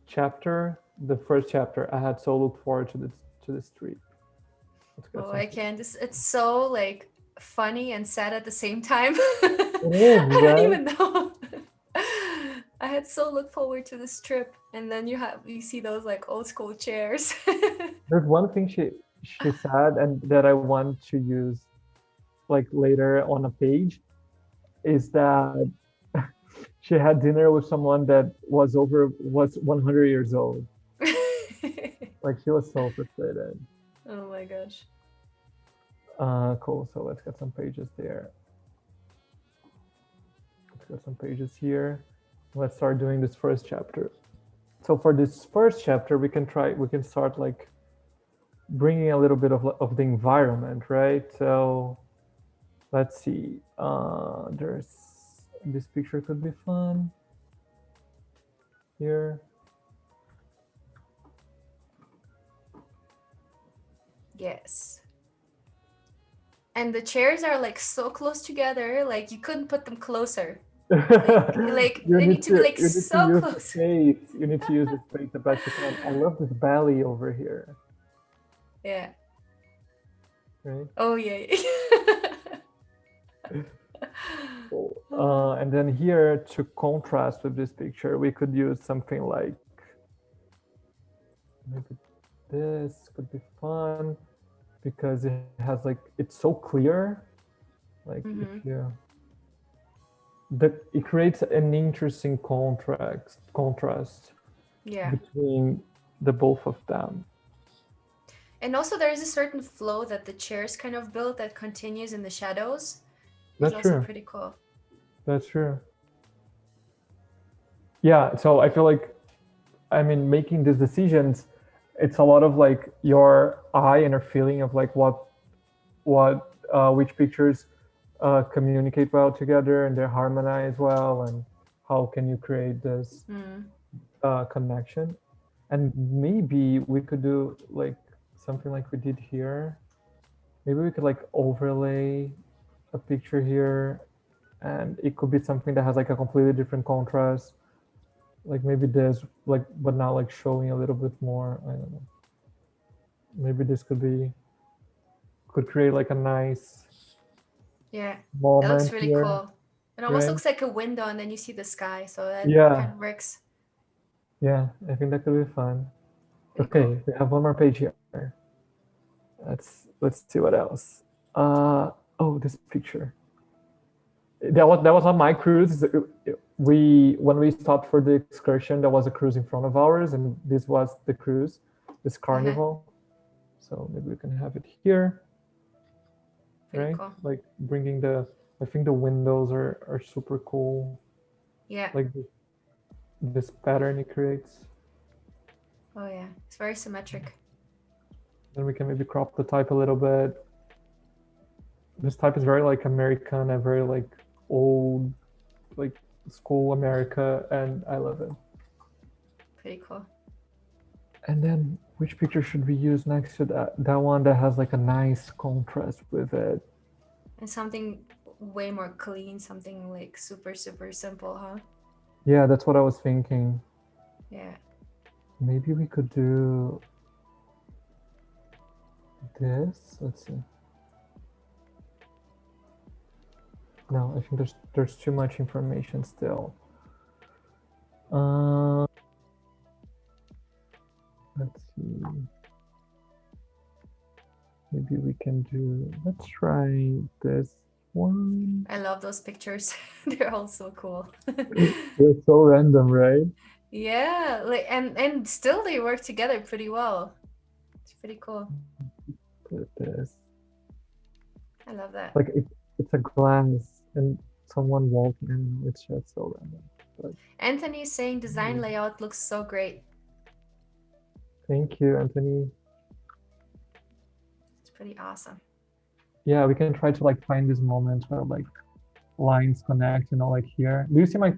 chapter. The first chapter. I had so looked forward to this trip. Oh, I can't. It's so like funny and sad at the same time. It is, I don't even know. I had so looked forward to this trip, and then you see those like old school chairs. There's one thing she said and that I want to use like later on a page is that she had dinner with someone that was 100 years old. Like she was so frustrated. Oh my gosh. Cool. So let's get some pages there. Let's get some pages here. Let's start doing this first chapter. So for this first chapter, we can start like bringing a little bit of the environment, right? So let's see. There's this picture could be fun here. Yes. And the chairs are like so close together, like you couldn't put them closer. Like they need to be like so close. You need to use the space the best you can. I love this belly over here. Yeah. Right. Oh yeah. Cool. And then here to contrast with this picture, we could use something like maybe this could be fun because it has like it's so clear. Like if you it creates an interesting contrast between the both of them. And also there is a certain flow that the chairs kind of build that continues in the shadows. That's It's true. also pretty cool. That's true. Yeah, so I feel like, I mean, making these decisions, it's a lot of like your eye and your feeling of like which pictures communicate well together and they harmonize well, and how can you create this connection. And maybe we could do like something like we did here. Maybe we could like overlay a picture here, and it could be something that has like a completely different contrast, like maybe this, like, but now like showing a little bit more. I don't know, maybe this could create like a nice moment. That looks really here. cool. It almost looks like a window and then you see the sky, so that kind of works. Yeah, I think that could be fun. Okay, cool. We have one more page here. Let's see what else. Oh, this picture. That was on my cruise. When we stopped for the excursion, there was a cruise in front of ours, and this was the cruise, this carnival. So maybe we can have it here. Pretty right? Cool. Like bringing I think the windows are super cool. Yeah. Like this pattern it creates. Oh yeah, it's very symmetric. Then we can maybe crop the type a little bit. This type is very like American and very like old, like school America, and I love it. Pretty cool. And then which picture should we use next to that? That one that has like a nice contrast with it. And something way more clean, something like super, super simple, huh? Yeah, that's what I was thinking. Yeah. Maybe we could do this. Let's see. No, I think there's too much information still. Let's see. Maybe we can do, let's try this one. I love those pictures. They're all so cool. They're so random, right? Yeah, like and still they work together pretty well. It's pretty cool. Put this. I love that. Like it's a glass and someone walking in. It's just so random. But Anthony is saying design layout looks so great. Thank you, Anthony. It's pretty awesome. Yeah, we can try to like find this moment where like lines connect, you know, like here. Do you see my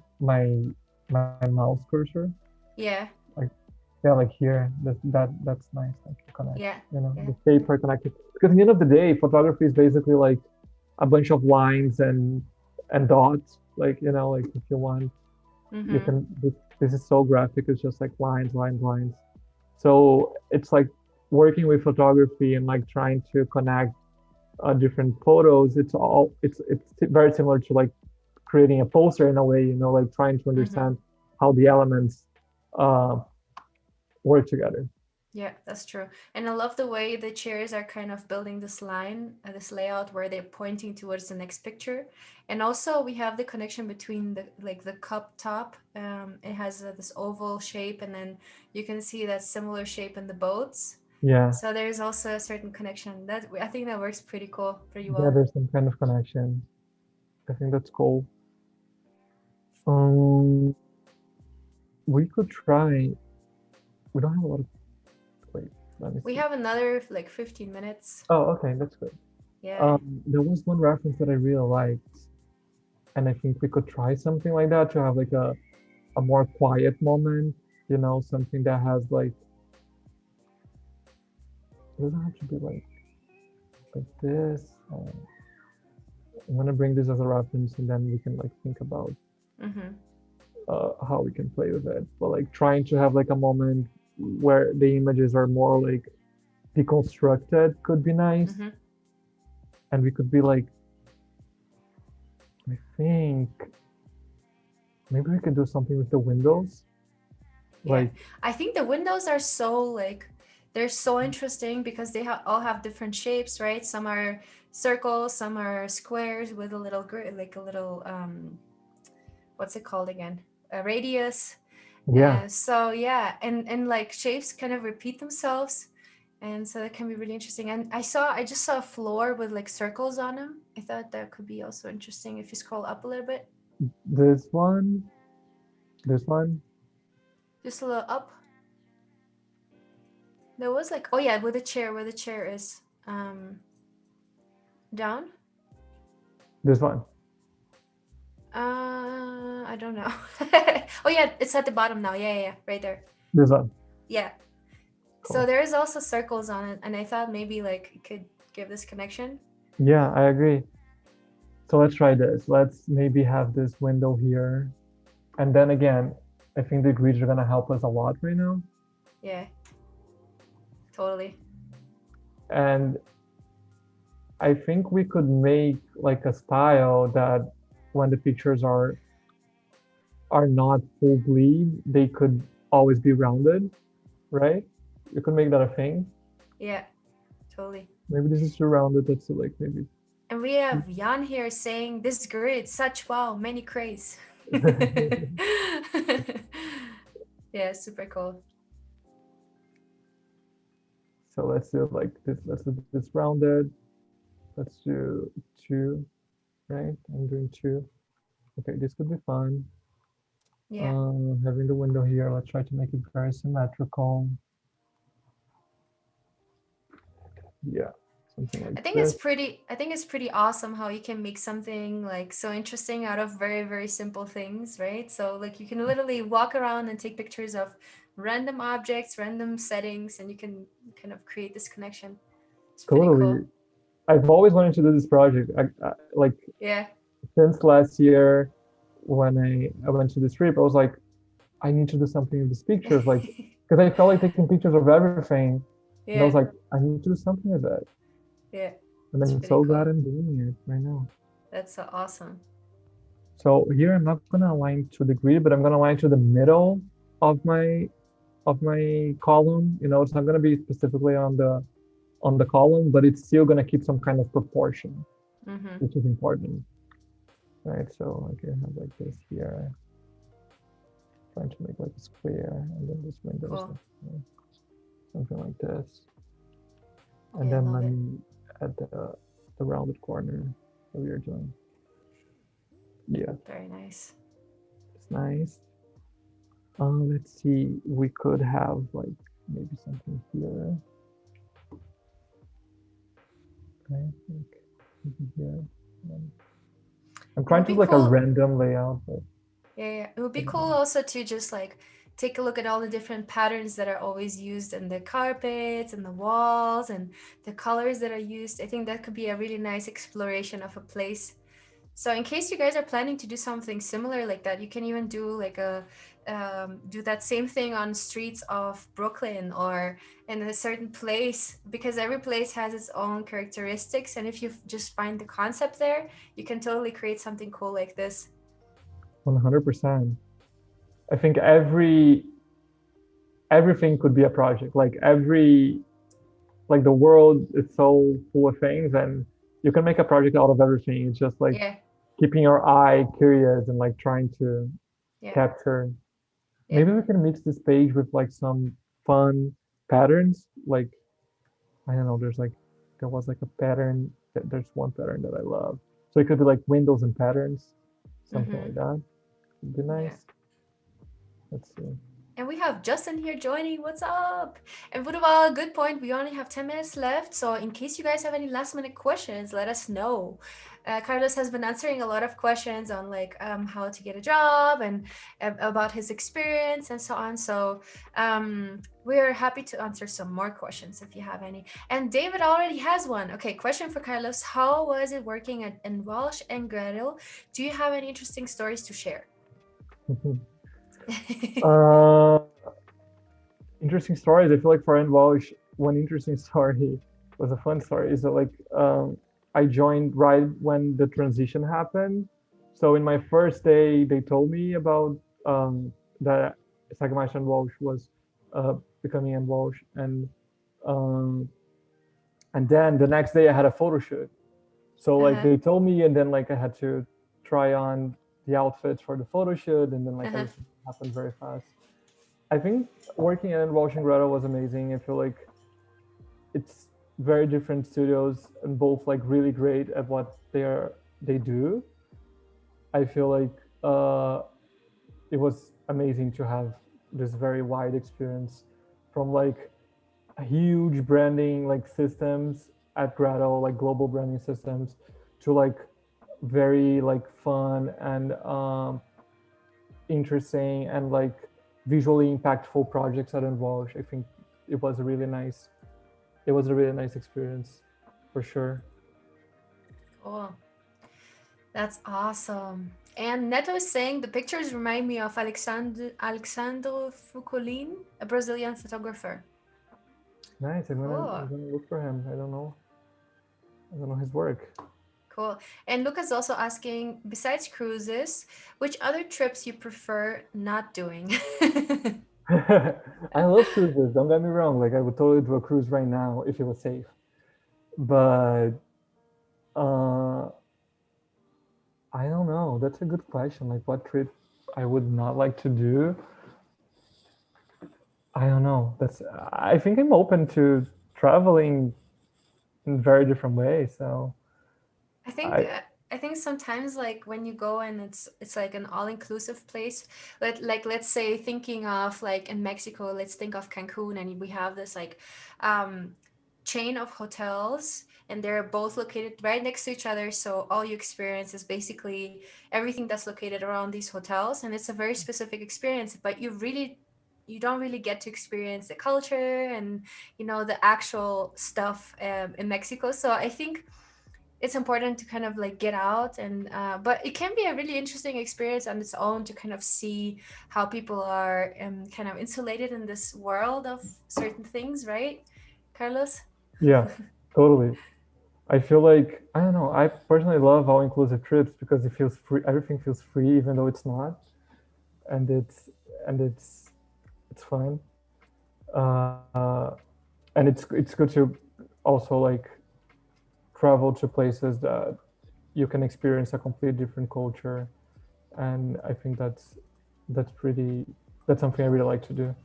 mouse cursor? Yeah. Like here. That's nice. Like connect. Yeah. You know, the shape are connected. Because at the end of the day, photography is basically like a bunch of lines and dots. Like, you know, like if you want, you can. This is so graphic. It's just like lines. So it's like working with photography and like trying to connect different photos. It's very similar to like creating a poster in a way, you know, like trying to understand how the elements uh, work together. Yeah, that's true. And I love the way the chairs are kind of building this line, this layout where they're pointing towards the next picture. And also we have the connection between the like the cup top. It has this oval shape, and then you can see that similar shape in the boats. Yeah, So there's also a certain connection that I think that works pretty cool, pretty yeah, well. there's some kind of connection. I think that's cool. Um, we could try. We don't have a lot of. Wait, let me We see. have another like 15 minutes. Oh, okay, that's good. Yeah. There was one reference that I really liked, and I think we could try something like that to have like a more quiet moment. You know, something that has like it doesn't have to be like this. I'm gonna bring this as a reference, and then we can like think about Mm-hmm. how we can play with it. But like trying to have like a moment where the images are more like deconstructed could be nice, Mm-hmm. and we could be like, I think maybe we could do something with the windows, Yeah, like I think the windows are so like they're so interesting because they all have different shapes, right? Some are circles, some are squares with a little like a little what's it called again? A radius. yeah, So yeah, and like shapes kind of repeat themselves, and so that can be really interesting. And I just saw a floor with like circles on them. I thought that could be also interesting if you scroll up a little bit, this one, this one, just a little up. There was like, oh yeah, with a chair, where the chair is. Down? this one, I don't know. Oh yeah, it's at the bottom now. Yeah, yeah, yeah, right there. this one. Yeah. So Cool. there is also circles on it, and I thought maybe like it could give this connection. Yeah, I agree. So let's try this. Let's maybe have this window here. And then again, I think the grids are gonna help us a lot right now. Yeah, totally. And I think we could make like a style that when the pictures are not full bleed, they could always be rounded, right? You could make that a thing. Yeah, totally. Maybe this is too rounded. That's like maybe. And we have Jan here saying this grid, such wow, many craze. Yeah, super cool. So let's do like this. Let's do this rounded. Let's do two, right? I'm doing two. Okay, this could be fun. Yeah. Having the window here, let's try to make it very symmetrical. Yeah, something like this. I think it's pretty awesome how you can make something like so interesting out of very, very simple things, right? So like you can literally walk around and take pictures of random objects, random settings, and you can kind of create this connection. It's pretty Totally. cool. I've always wanted to do this project. Like Yeah. since last year, when I went to this trip, I was like, I need to do something with these pictures, like because I felt like taking pictures of everything, and I was Yeah. like, I need to do something with that. Yeah. And It's I'm pretty so glad cool. I'm doing it right now. That's so awesome. So here I'm not gonna align to the grid, but I'm gonna align to the middle of my column. You know, it's not gonna be specifically on the column, but it's still gonna keep some kind of proportion, Mm-hmm. which is important. Right, so I can have like this here, trying to make like a square, and then this window is Cool. like, something like this. And Yeah, I then love let it. me add the rounded corner that we are doing. Yeah, Very nice. it's nice. Let's see, we could have like maybe something here, right? Like maybe here. I'm It trying would to be like a cool. random layout, but Yeah, yeah. It would I be don't cool know. also to just like take a look at all the different patterns that are always used in the carpets and the walls and the colors that are used. I think that could be a really nice exploration of a place. So in case you guys are planning to do something similar like that, you can even do like a do that same thing on streets of Brooklyn or in a certain place because every place has its own characteristics. And if you just find the concept there, you can totally create something cool like this. 100%. I think everything could be a project. Like the world is so full of things, and you can make a project out of everything. It's just like Yeah, keeping your eye curious and like trying to yeah, capture. yeah. Maybe we can mix this page with like some fun patterns. Like I don't know, there was like a pattern there's one pattern that I love. So it could be like windows and patterns, something Mm-hmm. like that. Would be Yeah. nice. Let's see. And we have Justin here joining. What's up? And Budawal, good point. We only have 10 minutes left. So, in case you guys have any last minute questions, let us know. Carlos has been answering a lot of questions on like how to get a job and about his experience and so on. So, we're happy to answer some more questions if you have any. And David already has one. Okay, question for Carlos. How was it working in Walsh and Gretel? Do you have any interesting stories to share? uh, Interesting stories. I feel like for Walsh, one interesting story was a fun story. Is that like I joined right when the transition happened. So in my first day, they told me about that Sagamash and Walsh was becoming in Walsh, um, and then the next day I had a photo shoot. So like Uh-huh. they told me, and then like I had to try on the outfits for the photo shoot, and then like Uh-huh. everything happened very fast. I think working at Walsh and Greta was amazing. I feel like it's very different studios and both like really great at what they do. I feel like it was amazing to have this very wide experience from like a huge branding like systems at Grado, like global branding systems, to like very like fun and interesting and like visually impactful projects at Walsh. I think it was a really nice it was a really nice experience for sure. Cool. That's awesome. And Neto is saying the pictures remind me of Alexandro Fucolin, a Brazilian photographer. Nice. I'm gonna Cool. I'm gonna look for him. I don't know his work. Cool. And Lucas also asking, besides cruises, which other trips you prefer not doing? I love cruises. Don't get me wrong. Like I would totally do a cruise right now if it was safe. But uh, I don't know. That's a good question. Like what trip I would not like to do. I don't know. That's I think I'm open to traveling in very different ways. So I think I uh, I think sometimes like when you go and it's like an all-inclusive place, let's say thinking of like in Mexico, let's think of Cancun and we have this like um chain of hotels and they're both located right next to each other, so all you experience is basically everything that's located around these hotels and it's a very specific experience, but you don't really get to experience the culture and the actual stuff in Mexico. So I think it's important to kind of like get out and but it can be a really interesting experience on its own to kind of see how people are kind of insulated in this world of certain things, right, Carlos? yeah, totally. I feel like I don't know. I personally love all inclusive trips because it feels free. Everything feels free, even though it's not, and it's fun. Uh, and it's good to also like travel to places that you can experience a completely different culture, and I think that's pretty that's something I really like to do.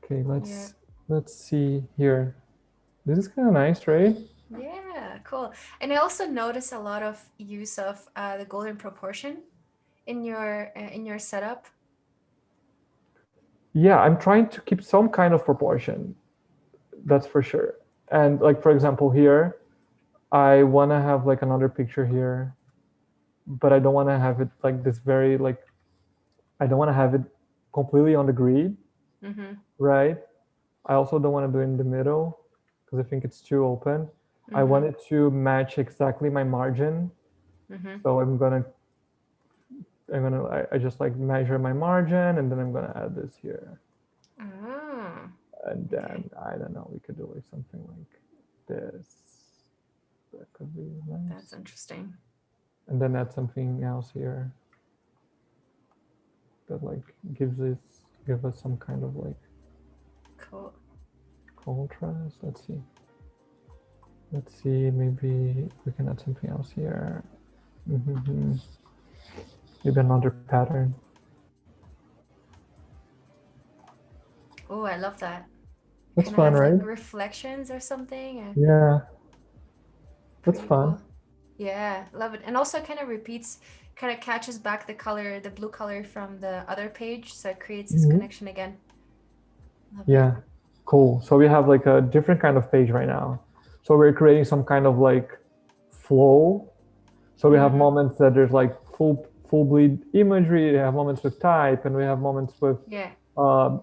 Okay, Yeah, let's see here. This is kind of nice, right? yeah, cool. And I also notice a lot of use of the golden proportion in your setup. Yeah, I'm trying to keep some kind of proportion. That's for sure. And like for example here, I want to have like another picture here, but I don't want to have it like this very like I don't want to have it completely on the grid, Mm-hmm. right? I also don't want to do it in the middle because I think it's too open. I Mm-hmm. want it to match exactly my margin. Mm-hmm. So I just like measure my margin and then I'm gonna add this here. Ah, And okay. then I don't know, we could do like something like this. That could be nice. That's interesting. And then add something else here. that like give us some kind of like Cool. contrast. Let's see, maybe we can add something else here. Maybe another pattern. Oh, I love that. That's Kind of fun, has right? like reflections or something. Yeah, that's Pretty fun. cool. Yeah, love it. And also kind of repeats, kind of catches back the color, the blue color from the other page. So it creates this Hmm. connection again. Love it. Yeah, cool. So we have like a different kind of page right now. So we're creating some kind of like flow. So we have Mm-hmm. moments that there's like full bleed imagery. We have moments with type, and we have moments with Yeah.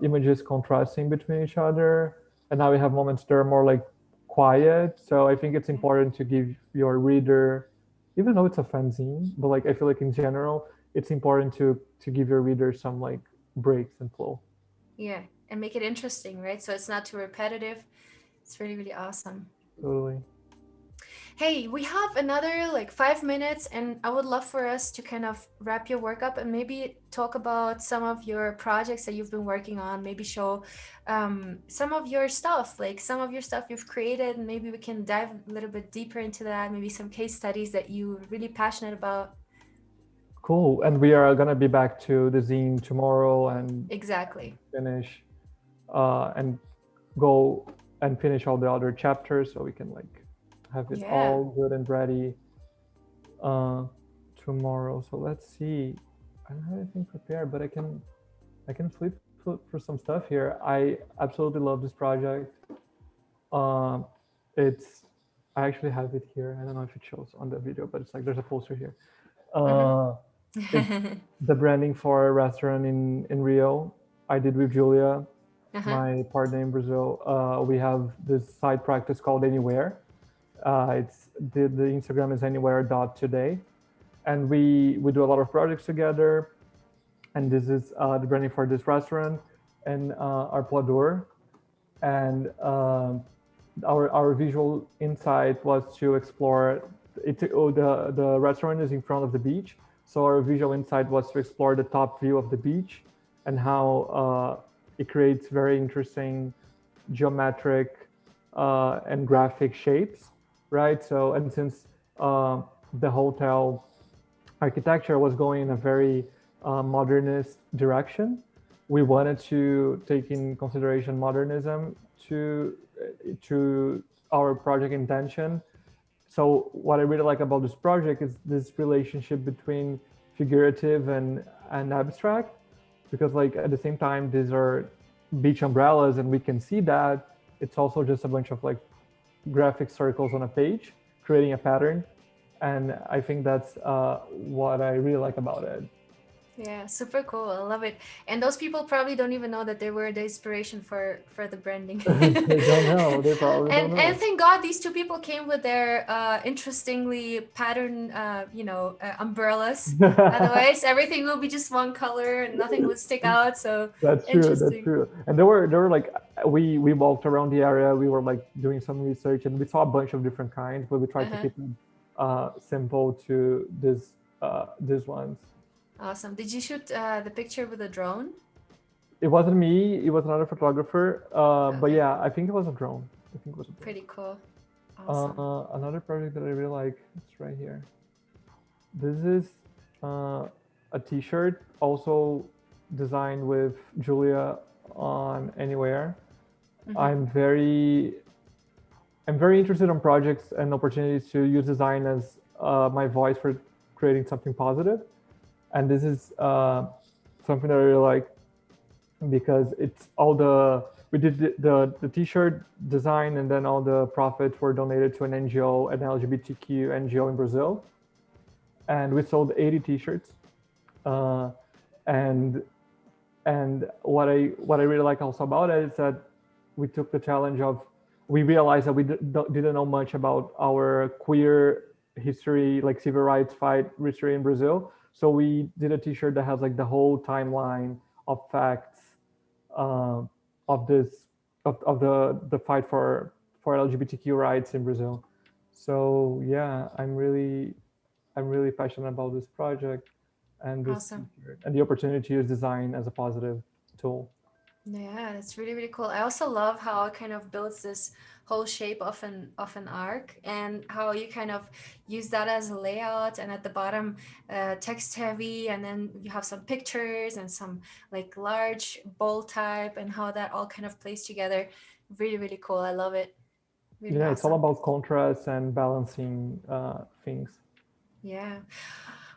images contrasting between each other. And now we have moments that are more like quiet. So I think it's Yeah. important to give your reader, even though it's a fanzine, but like I feel like in general, it's important to give your reader some like breaks and flow. Yeah. And make it interesting, right? So it's not too repetitive. It's really, really awesome. Totally. Hey, we have another like 5 minutes, and I would love for us to kind of wrap your work up and maybe talk about some of your projects that you've been working on. Maybe show some of your stuff, like some of your stuff you've created, and maybe we can dive a little bit deeper into that. Maybe some case studies that you're really passionate about. Cool. And we are gonna be back to the zine tomorrow and Exactly. finish and go and finish all the other chapters so we can like have it Yeah. all good and ready uh, tomorrow. So let's see. I don't have anything prepared, but I can flip for some stuff here. I absolutely love this project. Um, it's I actually have it here. I don't know if it shows on the video, but it's like there's a poster here. Uh, it's Mm-hmm. the branding for a restaurant in Rio. I did with Julia, Uh-huh. my partner in Brazil. We have this side practice called Anywhere. It's the Instagram is anywhere.today, and we do a lot of projects together. And this is the branding for this restaurant and Arpoador. And our visual insight was to explore it. Oh, the restaurant is in front of the beach, so our visual insight was to explore the top view of the beach and how it creates very interesting geometric and graphic shapes, right? So, and since the hotel architecture was going in a very modernist direction, we wanted to take in consideration modernism to our project intention. So what I really like about this project is this relationship between figurative and abstract, because like at the same time these are beach umbrellas and we can see that it's also just a bunch of like graphic circles on a page creating a pattern, and I think that's what I really like about it. Yeah, super cool. I love it. And those people probably don't even know that they were the inspiration for the branding. They don't know. They probably don't And know. thank God these two people came with their interestingly patterned umbrellas. Otherwise, everything will be just one color and nothing would stick out. So That's true. That's interesting. true. And there were like we walked around the area. We were like doing some research, and we saw a bunch of different kinds, but we tried to Uh-huh. keep them simple to these ones. Awesome. Did you shoot the picture with a drone? It wasn't me. It was another photographer. But Okay, yeah, I think it was a drone. I think it was a drone. pretty cool. Awesome. Another project that I really like. It's right here. This is uh, a T-shirt, also designed with Julia on Anywhere. Mm-hmm. I'm very I'm very interested in projects and opportunities to use design as my voice for creating something positive. And this is something that I really like because it's all the we did the T-shirt design, and then all the profits were donated to an NGO, an LGBTQ NGO in Brazil, and we sold 80 T-shirts. Uh, and what I really like also about it is that we took the challenge of we realized that we didn't know much about our queer history, like civil rights fight history in Brazil. So we did a T-shirt that has like the whole timeline of facts uh, of this of the fight for LGBTQ rights in Brazil. So yeah, I'm really passionate about this project. and this Awesome. feature and the opportunity to use design as a positive tool. Yeah, that's really, really cool. I also love how it kind of builds this whole shape of an arc, and how you kind of use that as a layout, and at the bottom text heavy, and then you have some pictures and some like large bold type, and how that all kind of plays together. Really, really cool. I love it. Really Yeah, it's all awesome. about contrast and balancing things. Yeah.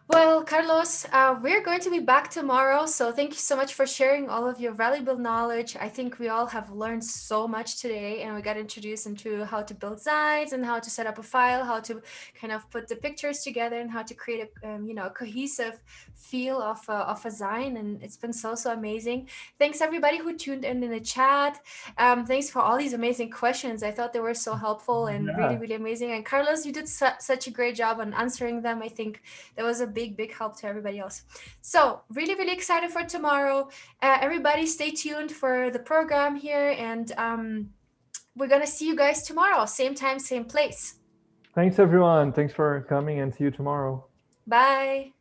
Well, Carlos, we're going to be back tomorrow. So thank you so much for sharing all of your valuable knowledge. I think we all have learned so much today, and we got introduced into how to build Zines and how to set up a file, how to kind of put the pictures together, and how to create a a cohesive feel of a Zine. And it's been so, so amazing. Thanks everybody who tuned in the chat. Thanks for all these amazing questions. I thought they were so helpful and really, Yeah. really amazing. And Carlos, you did such a great job on answering them. I think that was a big, big help to everybody else. So, really, really excited for tomorrow. Everybody, stay tuned for the program here, and we're gonna see you guys tomorrow, same time, same place. Thanks everyone. Thanks for coming and see you tomorrow. Bye.